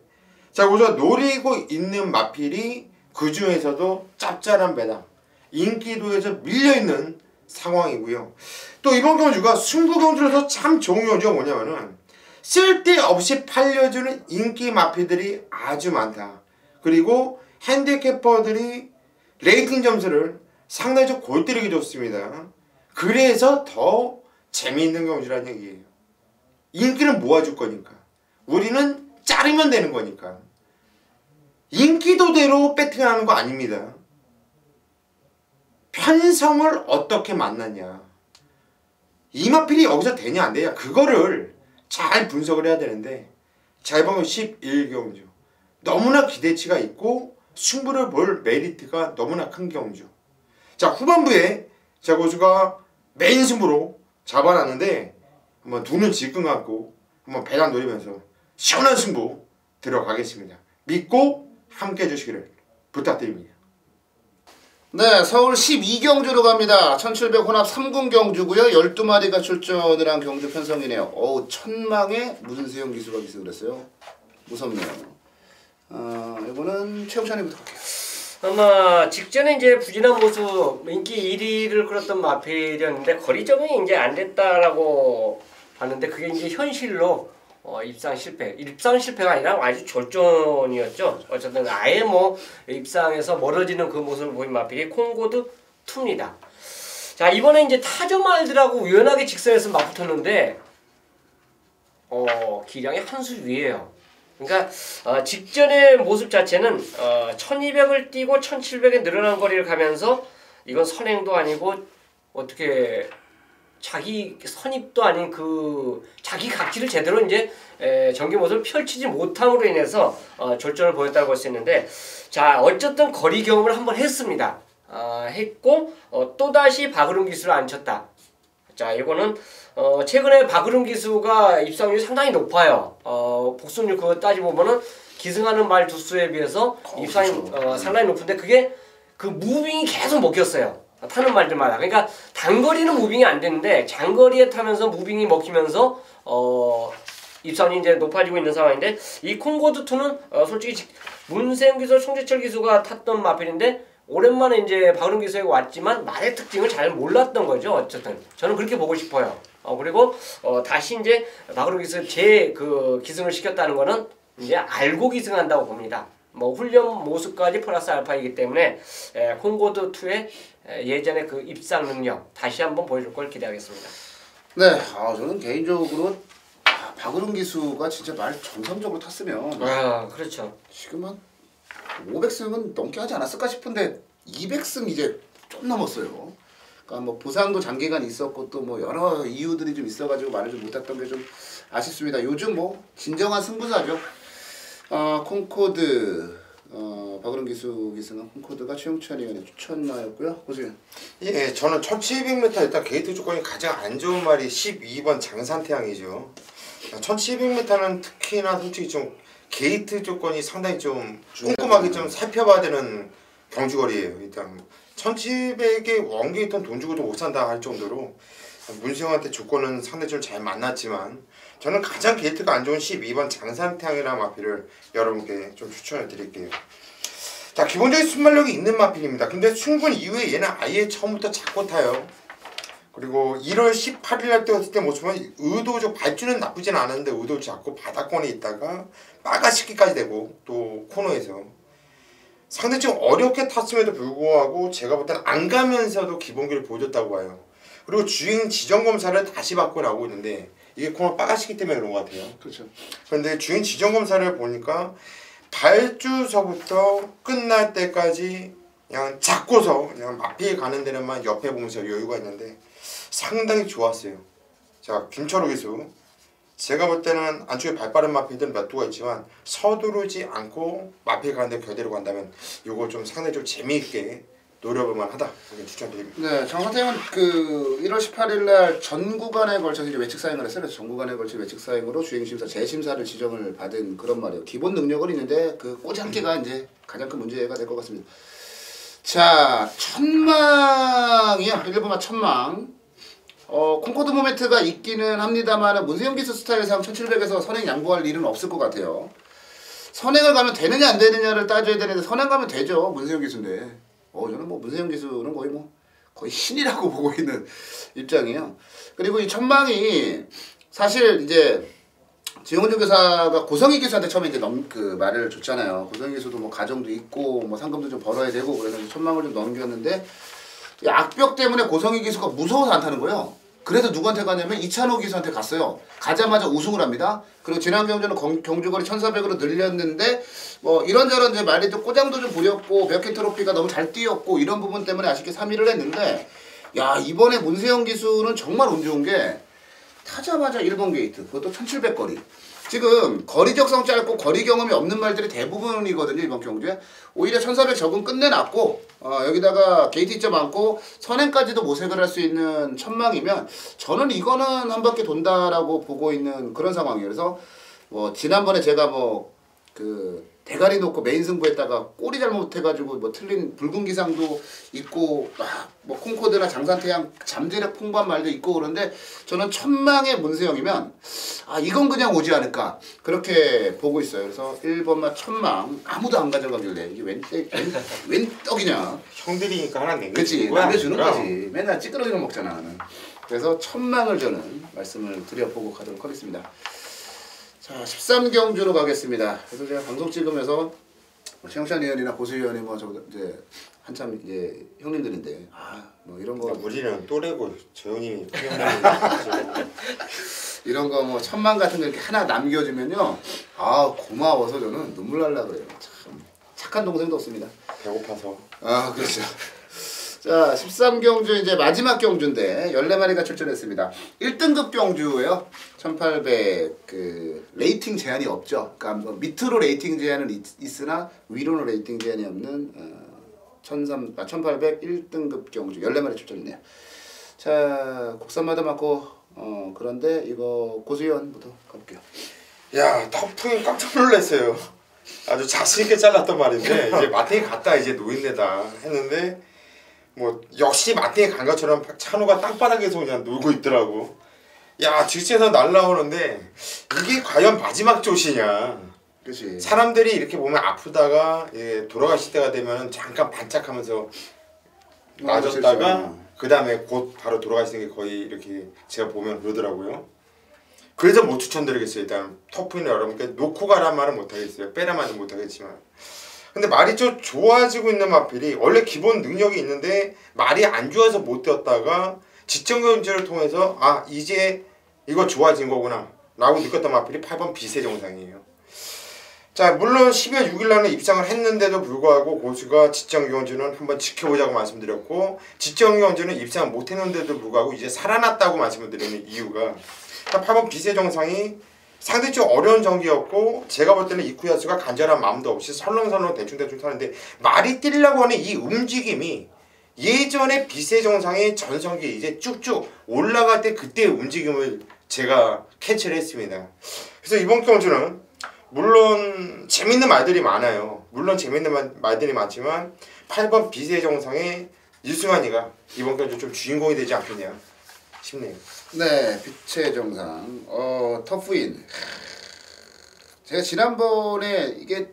자 우리가 노리고 있는 마필이 그 중에서도 짭짤한 배당 인기도에서 밀려있는 상황이고요. 또 이번 경주가 승부 경주로서 참 좋은 경주가 뭐냐면은 쓸데없이 팔려주는 인기 마필들이 아주 많다. 그리고 핸디캐퍼들이 레이팅 점수를 상당히 좀 골 때리기 좋습니다. 그래서 더 재미있는 경주라는 얘기예요. 인기는 모아줄 거니까. 우리는 자르면 되는 거니까. 인기도대로 배팅하는 거 아닙니다. 편성을 어떻게 만났냐. 이마필이 여기서 되냐 안 되냐. 그거를 잘 분석을 해야 되는데 자 이번 11경주. 너무나 기대치가 있고 승부를 볼 메리트가 너무나 큰 경주. 자 후반부에 자 고수가 메인 승부로 잡아놨는데 한번 두 눈 질끈 감고 한번 배당 노리면서 시원한 승부 들어가겠습니다. 믿고 함께 해주시기를 부탁드립니다. 네, 서울 12경주로 갑니다. 1700 혼합 3군 경주고요. 12마리가 출전을 한 경주 편성이네요. 천망에 무슨 세용 기수가 기수를 했어요? 무섭네요. 이거는 최우찬이부터 갈게요. 아마 직전에 이제 부진한 모습 인기 1위를 끌었던 마필이었는데 거리 적응이 이제 안 됐다라고 봤는데 그게 이제 현실로 입상 실패가 아니라 아주 졸전이었죠. 어쨌든 아예 뭐 입상에서 멀어지는 그 모습을 보인 마필이 콩고드 2입니다. 자 이번에 이제 타조말들하고 우연하게 직선에서 맞붙었는데 기량이 한 수 위에요. 그러니까 직전의 모습 자체는 1200을 뛰고 1700에 늘어난 거리를 가면서 이건 선행도 아니고 어떻게 자기 선입도 아닌 그 자기 각지를 제대로 이제 경기 모습을 펼치지 못함으로 인해서 졸전을 보였다고 볼 수 있는데 자 어쨌든 거리 경험을 한번 했습니다. 했고 또다시 박으름 기수를 안 쳤다. 자 이거는 최근에 박으름 기수가 입상률이 상당히 높아요. 복순율 그거 따지보면은 기승하는 말 두수에 비해서 입상이 상당히 높은데 그게 그 무빙이 계속 먹혔어요. 타는 말들마다. 그러니까 단거리는 무빙이 안 되는데 장거리에 타면서 무빙이 먹히면서 입상이 이제 높아지고 있는 상황인데 이 콩고드2는 솔직히 문세영 기수, 송재철 기수가 탔던 마필인데 오랜만에 이제 박으름 기수에게 왔지만 말의 특징을 잘 몰랐던 거죠. 어쨌든 저는 그렇게 보고 싶어요. 그리고 다시 이제 박으름 기수 그 기승을 시켰다는 거는 이제 알고 기승한다고 봅니다. 뭐 훈련 모습까지 플러스 알파이기 때문에 콩고드2의 예전의 그 입상 능력 다시 한번 보여줄 걸 기대하겠습니다. 네, 저는 개인적으로 박으름 기수가 진짜 말 정상적으로 탔으면 그렇죠. 지금 한 500승은 넘게 하지 않았을까 싶은데 200승 이제 좀 넘었어요. 그러니까 뭐 부상도 장기간 있었고 또 뭐 여러 이유들이 좀 있어가지고 말을 좀 못했던 게 좀 아쉽습니다. 요즘 뭐 진정한 승부사죠. 콩코드 박으름 기수 기승은 콩코드가 최용찬 의원의 추천마였고요. 고수현. 예, 저는 1700m 일단 게이트 조건이 가장 안 좋은 말이 12번 장산태양이죠. 1700m는 특히나 솔직히 좀 게이트 조건이 상당히 좀 꼼꼼하게 좀 살펴봐야 되는 경주거리예요. 일단 1700에 원게이트는 돈 주고도 못 산다 할 정도로 문수영한테 조건은 상당히 좀 잘 만났지만 저는 가장 게이트가 안 좋은 12번 장산태양이라는 마필을 여러분께 좀 추천을 드릴게요. 자, 기본적인 순발력이 있는 마필입니다. 근데 순군 이후에 얘는 아예 처음부터 잡고 타요. 그리고 1월 18일 날 때였을 때 모습은 의도적 발주는 나쁘진 않았는데 의도를 잡고 바닥권에 있다가 빠가시기까지 되고 또 코너에서 상당히 좀 어렵게 탔음에도 불구하고 제가 볼 때는 안 가면서도 기본기를 보여줬다고 봐요. 그리고 주행 지정 검사를 다시 받고 나오고 있는데 이게 코너 빠가시기 때문에 그런 것 같아요. 그렇죠. 그런데 주행 지정 검사를 보니까 발주서부터 끝날 때까지 그냥 잡고서 그냥 마피에 가는 데는만 옆에 보면서 여유가 있는데 상당히 좋았어요. 자, 김철호 기수. 제가 볼 때는 안쪽에 발빠른 마피들은 몇 도가 있지만 서두르지 않고 마피에 가는데 교대로 간다면 이거 좀 상당히 좀 재미있게 노려볼만 하다. 이렇게 추천드립니다. 네, 장선택은 그 1월 18일 날 전 구간에 걸쳐서 이제 외측 사행을 했어요. 그래서 전 구간에 걸친 외측 사행으로 주행심사 재심사를 지정을 받은 그런 말이에요. 기본 능력은 있는데 그 꼬장기가 이제 가장 큰 문제가 될 것 같습니다. 자, 천망이요. 1번마 천망. 콩코드 모멘트가 있기는 합니다만 문세영 기수 스타일상 1700에서 선행 양보할 일은 없을 것 같아요. 선행을 가면 되느냐 안 되느냐를 따져야 되는데 선행 가면 되죠. 문세영 기수인데. 저는 뭐 문세영 기수는 거의 신이라고 보고 있는 입장이에요. 그리고 이 천망이 사실 이제 지용훈 교사가 고성희 기수한테 처음에 이제 그 말을 줬잖아요. 고성희 기수도 뭐 가정도 있고 뭐 상금도 좀 벌어야 되고 그래서 천망을 좀 넘겼는데 이 악벽 때문에 고성희 기수가 무서워서 안 타는 거예요. 그래서 누구한테 가냐면 이찬호 기수한테 갔어요. 가자마자 우승을 합니다. 그리고 지난 경주는 경주거리 1400으로 늘렸는데 뭐 이런저런 이제 말이 또 꼬장도 좀 부렸고 몇 개 트로피가 너무 잘 뛰었고 이런 부분 때문에 아쉽게 3위를 했는데 야, 이번에 문세영 기수는 정말 운 좋은 게 타자마자 1번 게이트 그것도 1700거리. 지금 거리 적성 짧고 거리 경험이 없는 말들이 대부분이거든요. 이번 경주에 오히려 1400 적응 끝내놨고 여기다가 게이트 입자 많고 선행까지도 모색을 할 수 있는 천망이면 저는 이거는 한 바퀴 돈다라고 보고 있는 그런 상황이에요. 그래서 뭐 지난번에 제가 뭐 그 대가리 놓고 메인 승부했다가 꼬리 잘못해가지고 뭐 틀린 붉은 기상도 있고 뭐 콩코드나 장산태양 잠재력 풍부한 말도 있고 그런데 저는 천망의 문세영이면 이건 그냥 오지 않을까 그렇게 보고 있어요. 그래서 1번마 천망 아무도 안 가져가길래 이게 웬 떡이냐. 형들이니까 하나 그치 남겨주는 거야. 남겨주는 거지. 맨날 찌끄러기만 먹잖아 나는. 그래서 천망을 저는 말씀을 드려보고 가도록 하겠습니다. 자, 13경주로 가겠습니다. 그래서 제가 방송 찍으면서 최영찬 의원이나 고수 의원이 뭐 저 이제 한참 이제 형님들인데 뭐 이런 거 우리는 또래고 저 형님이 이런 거 뭐 천만 같은 거 이렇게 하나 남겨주면요 고마워서 저는 눈물 날라 그래요. 참 착한 동생도 없습니다. 배고파서. 그렇죠. 자, 13경주 이제 마지막 경주인데 14마리가 출전했습니다. 1등급 경주예요. 1800 그 레이팅 제한이 없죠. 그러니까 뭐 밑으로 레이팅 제한은 있으나 위로는 레이팅 제한이 없는 1800 1등급 경주 14마리 출전이네요. 자, 국산마다 많고 그런데 이거 고수위원부터 가볼게요. 야, 터프인 깜짝 놀랐어요. 아주 자신 있게 잘랐단 말인데 이제 마탱이 갔다 이제 노인네다 했는데 뭐 역시 마탱이 간 것처럼 찬호가 땅바닥에서 그냥 놀고 있더라고. 야, 질주에서 날라오는데 이게 과연 마지막 조시냐. 그치. 사람들이 이렇게 보면 아프다가 돌아가실 때가 되면 잠깐 반짝하면서 맞았다가 그 다음에 곧 바로 돌아가시는 게 거의 이렇게 제가 보면 그러더라고요. 그래서 못 추천드리겠어요. 일단 터프인 여러분께 놓고 가란 말은 못하겠어요. 빼란 말은 못하겠지만. 근데 말이 좀 좋아지고 있는 마필이 원래 기본 능력이 있는데 말이 안 좋아서 못 뛰었다가 지정경주를 통해서 이제 이거 좋아진 거구나 라고 느꼈던 마필이 8번 비세 정상이에요. 자, 물론 12월 6일 날은 입상을 했는데도 불구하고 고수가 지정경주는 한번 지켜보자고 말씀드렸고 지정경주는 입상을 못했는데도 불구하고 이제 살아났다고 말씀을 드리는 이유가 8번 비세 정상이 상당히 좀 어려운 전기였고 제가 볼 때는 이쿠야스가 간절한 마음도 없이 설렁설렁 대충대충 타는데 말이 뛰려고 하는 이 움직임이 예전에 비세 정상의 전성기 이제 쭉쭉 올라갈 때 그때의 움직임을 제가 캐치를 했습니다. 그래서 이번 경주는 물론 재밌는 말들이 많아요. 물론 재밌는 말들이 많지만 8번 비세 정상의 유승환이가 이번 경주 좀 주인공이 되지 않겠냐. 싶네요. 네, 빛의 정상. 터프인. 제가 지난번에 이게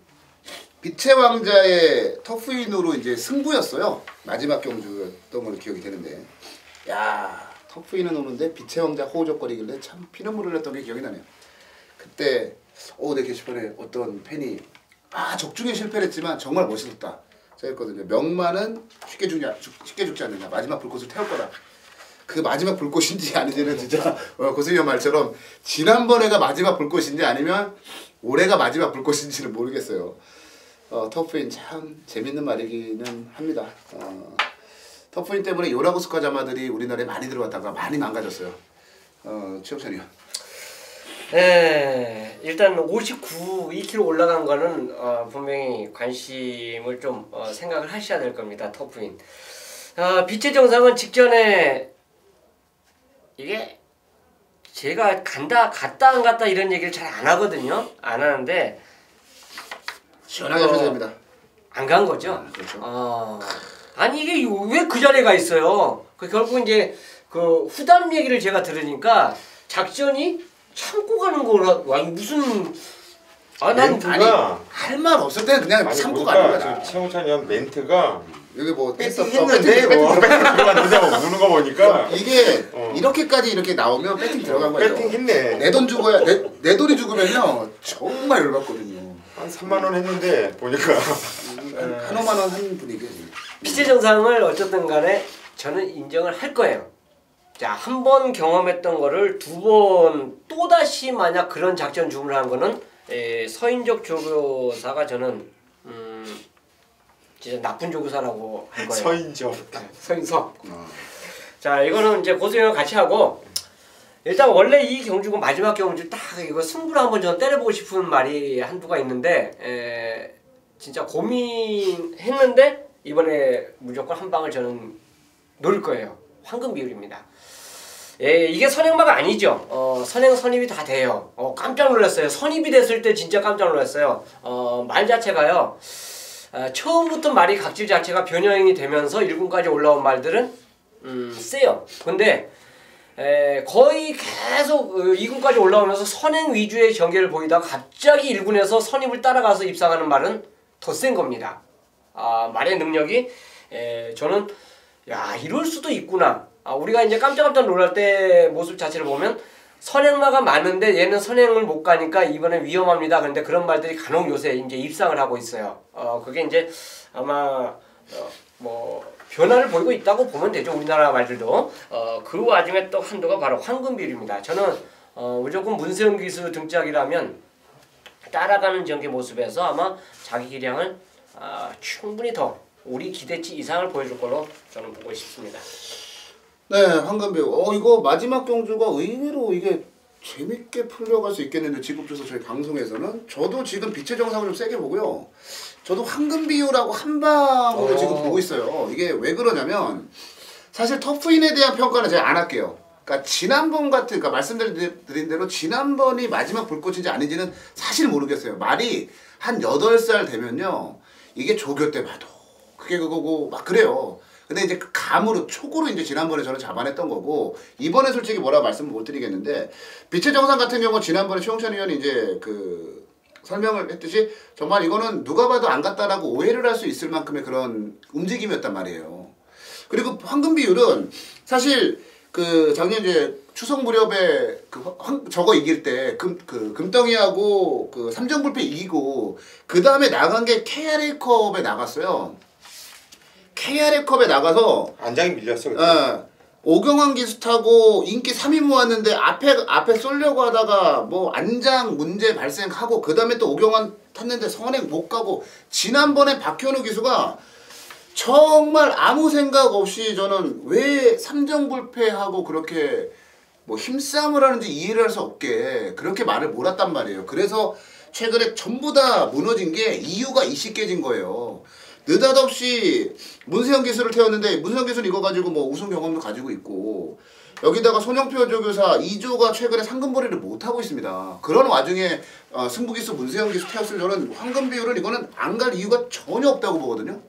빛의 왕자의 터프인으로 이제 승부였어요. 마지막 경주였던 걸로 기억이 되는데, 야, 터프인은 오는데 빛의 왕자 호적거리길래 참 피눈물을 흘렸던 게 기억이 나네요. 그때 내 게시판에 어떤 팬이 적중에 실패를 했지만 정말 멋있었다. 제가 했거든요. 명마는 쉽게 죽지 않느냐. 마지막 불꽃을 태울 거다. 그 마지막 불꽃인지 아닌지는 진짜 고승현 말처럼 지난번에가 마지막 불꽃인지 아니면 올해가 마지막 불꽃인지는 모르겠어요. 터프인 참 재밌는 말이기는 합니다. 터프인 때문에 요라고스카 자마들이 우리나라에 많이 들어왔다가 많이 망가졌어요. 최욱찬이요. 네, 일단 2kg 올라간 거는 분명히 관심을 좀 생각을 하셔야 될 겁니다. 터프인. 빛의 정상은 직전에 이게 제가 갔다 안 갔다 이런 얘기를 잘 안 하거든요. 안 하는데 시원하게 하셔도 됩니다. 안 간 거죠? 그렇죠. 아니 이게 왜 그 자리에 가 있어요? 결국 이제 그 후담 얘기를 제가 들으니까 작전이 참고 가는 거라. 와 무슨 멘트가 할 말 없을 때는 그냥 참고 가는 거야. 최홍찬이 형 멘트가 여기 뭐 했는데 뭐 배팅 들어갔는데 우는 거 보니까 이게 이렇게까지 이렇게 나오면 배팅 들어간 거예요. 배팅 했네. 내 돈 죽어야 내 돈이 죽으면요 정말 열받거든요. 한 3만 원 했는데 보니까 한 5만 원 한 분위기. 빛의 정상을 어쨌든 간에 저는 인정을 할 거예요. 자, 한 번 경험했던 거를 두 번 또다시 만약 그런 작전 주문을 한 거는 서인적 조교사가 저는 진짜 나쁜 조교사라고 할 거예요. 서인적. 서인석. 자, 이거는 이제 고승이랑 같이 하고 일단 원래 이 경주고 마지막 경주 딱 이거 승부를 한번 저는 때려보고 싶은 말이 한두가 있는데 진짜 고민했는데 이번에 무조건 한 방을 저는 노릴 거예요. 황금 비율입니다. 이게 선행마가 아니죠. 선행 선입이 다 돼요. 깜짝 놀랐어요. 선입이 됐을 때 진짜 깜짝 놀랐어요. 말 자체가요. 처음부터 말이 각질 자체가 변형이 되면서 1군까지 올라온 말들은 세요. 근데 거의 계속 2군까지 올라오면서 선행 위주의 경기를 보이다가 갑자기 1군에서 선입을 따라가서 입상하는 말은 더 센 겁니다. 말의 능력이 저는 야 이럴 수도 있구나. 우리가 이제 깜짝깜짝 놀랄 때 모습 자체를 보면 선행마가 많은데 얘는 선행을 못 가니까 이번에 위험합니다. 그런데 그런 말들이 간혹 요새 이제 입상을 하고 있어요. 그게 이제 아마 뭐 변화를 보이고 있다고 보면 되죠. 우리나라 말들도. 그 와중에 또 한도가 바로 황금비율입니다. 저는 무조건 문세영 기수 등짝이라면 따라가는 전개 모습에서 아마 자기 기량을 충분히 더 우리 기대치 이상을 보여줄 걸로 저는 보고 싶습니다. 네, 황금비율. 이거 마지막 경주가 의외로 이게 재밌게 풀려갈 수 있겠는데 지금부터 저희 방송에서는 저도 지금 빛의 정상을 좀 세게 보고요. 저도 황금비율하고 한 방으로 지금 보고 있어요. 이게 왜 그러냐면 사실 터프인에 대한 평가는 제가 안 할게요. 그러니까 지난번 그러니까 말씀드린 대로 지난번이 마지막 불꽃인지 아닌지는 사실 모르겠어요. 말이 한 8살 되면요. 이게 조교 때 봐도 그게 그거고 막 그래요. 근데 이제 감으로 촉으로 이제 지난번에 저는 잡아냈던 거고 이번에 솔직히 뭐라고 말씀을 못 드리겠는데 빛의 정상 같은 경우 지난번에 최홍찬 의원이 이제 그 설명을 했듯이 정말 이거는 누가 봐도 안 갔다라고 오해를 할 수 있을 만큼의 그런 움직임이었단 말이에요. 그리고 황금 비율은 사실 그 작년 이제 추석 무렵에 저거 이길 때 금덩이하고 그 삼정불패 이기고 그 다음에 나간 게 KRA컵에 나갔어요. KRA컵에 나가서 안장이 밀렸어. 오경환 기수 타고 인기 3위 모았는데 앞에 쏠려고 하다가 뭐 안장 문제 발생하고 그 다음에 또 오경환 탔는데 선행 못 가고 지난번에 박현우 기수가 정말 아무 생각 없이 저는 왜 삼정불패하고 그렇게 뭐 힘싸움을 하는지 이해를 할 수 없게 그렇게 말을 몰았단 말이에요. 그래서 최근에 전부 다 무너진 게 이유가 이씨 깨진 거예요. 느닷없이 문세영 기수를 태웠는데 문세영 기수는 이거 가지고 뭐 우승 경험도 가지고 있고 여기다가 손영표 조교사 2조가 최근에 상금벌이를 못하고 있습니다. 그런 와중에 승부기수 문세영 기수 태웠을 저는 황금 비율은 이거는 안 갈 이유가 전혀 없다고 보거든요.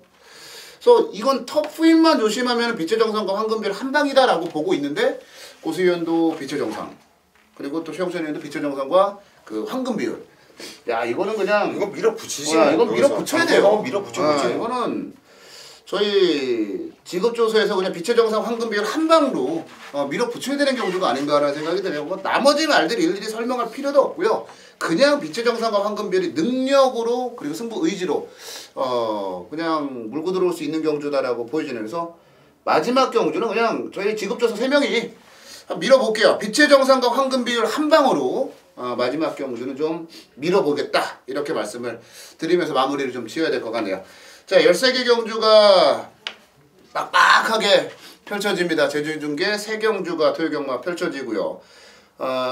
그래서 이건 톱9인만 조심하면 빛의 정상과 황금비율 한 방이다라고 보고 있는데 고수위원도 빛의 정상 그리고 또 최영천 의원도 빛의 정상과 그 황금비율. 야 이거는 그냥 이거 밀어붙이시네. 이건 밀어붙여야 돼요. 밀어붙여. 이거는 저희 직업조사에서 그냥 빛의 정상 황금비율 한 방으로 밀어붙여야 되는 경우가 아닌가라는 생각이 드네요. 뭐 나머지 말들 일일이 설명할 필요도 없고요. 그냥 빛의 정상과 황금비율이 능력으로 그리고 승부 의지로 그냥 물고 들어올 수 있는 경주다라고 보여지네요. 그래서 마지막 경주는 그냥 저희 직업조사 3명이 밀어볼게요. 빛의 정상과 황금비율 한 방으로 마지막 경주는 좀 밀어보겠다 이렇게 말씀을 드리면서 마무리를 좀 지어야 될 것 같네요. 자 13개 경주가 빡빡하게 펼쳐집니다. 제주중계 3경주가 토요 경마 펼쳐지고요.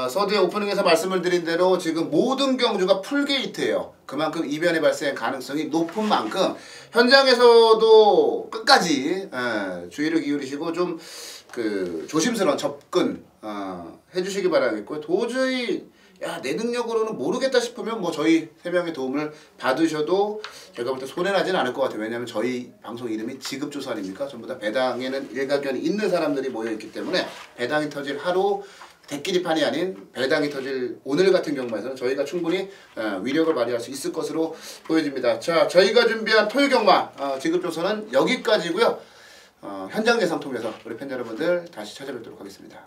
서두에 오프닝에서 말씀을 드린 대로 지금 모든 경주가 풀게이트예요. 그만큼 이변이 발생 가능성이 높은 만큼 현장에서도 끝까지 주의를 기울이시고 좀 그 조심스러운 접근 해주시기 바라겠고요. 도저히 내 능력으로는 모르겠다 싶으면 뭐 저희 3명의 도움을 받으셔도 제가 볼 때 손해나진 않을 것 같아요. 왜냐하면 저희 방송 이름이 지급조사 아닙니까? 전부 다 배당에는 일가견이 있는 사람들이 모여있기 때문에 배당이 터질 하루 대끼리판이 아닌 배당이 터질 오늘 같은 경우에서는 저희가 충분히 위력을 발휘할 수 있을 것으로 보여집니다. 자, 저희가 준비한 토요 경마 지급조사는 여기까지고요. 현장 예상 통해서 우리 팬 여러분들 다시 찾아뵙도록 하겠습니다.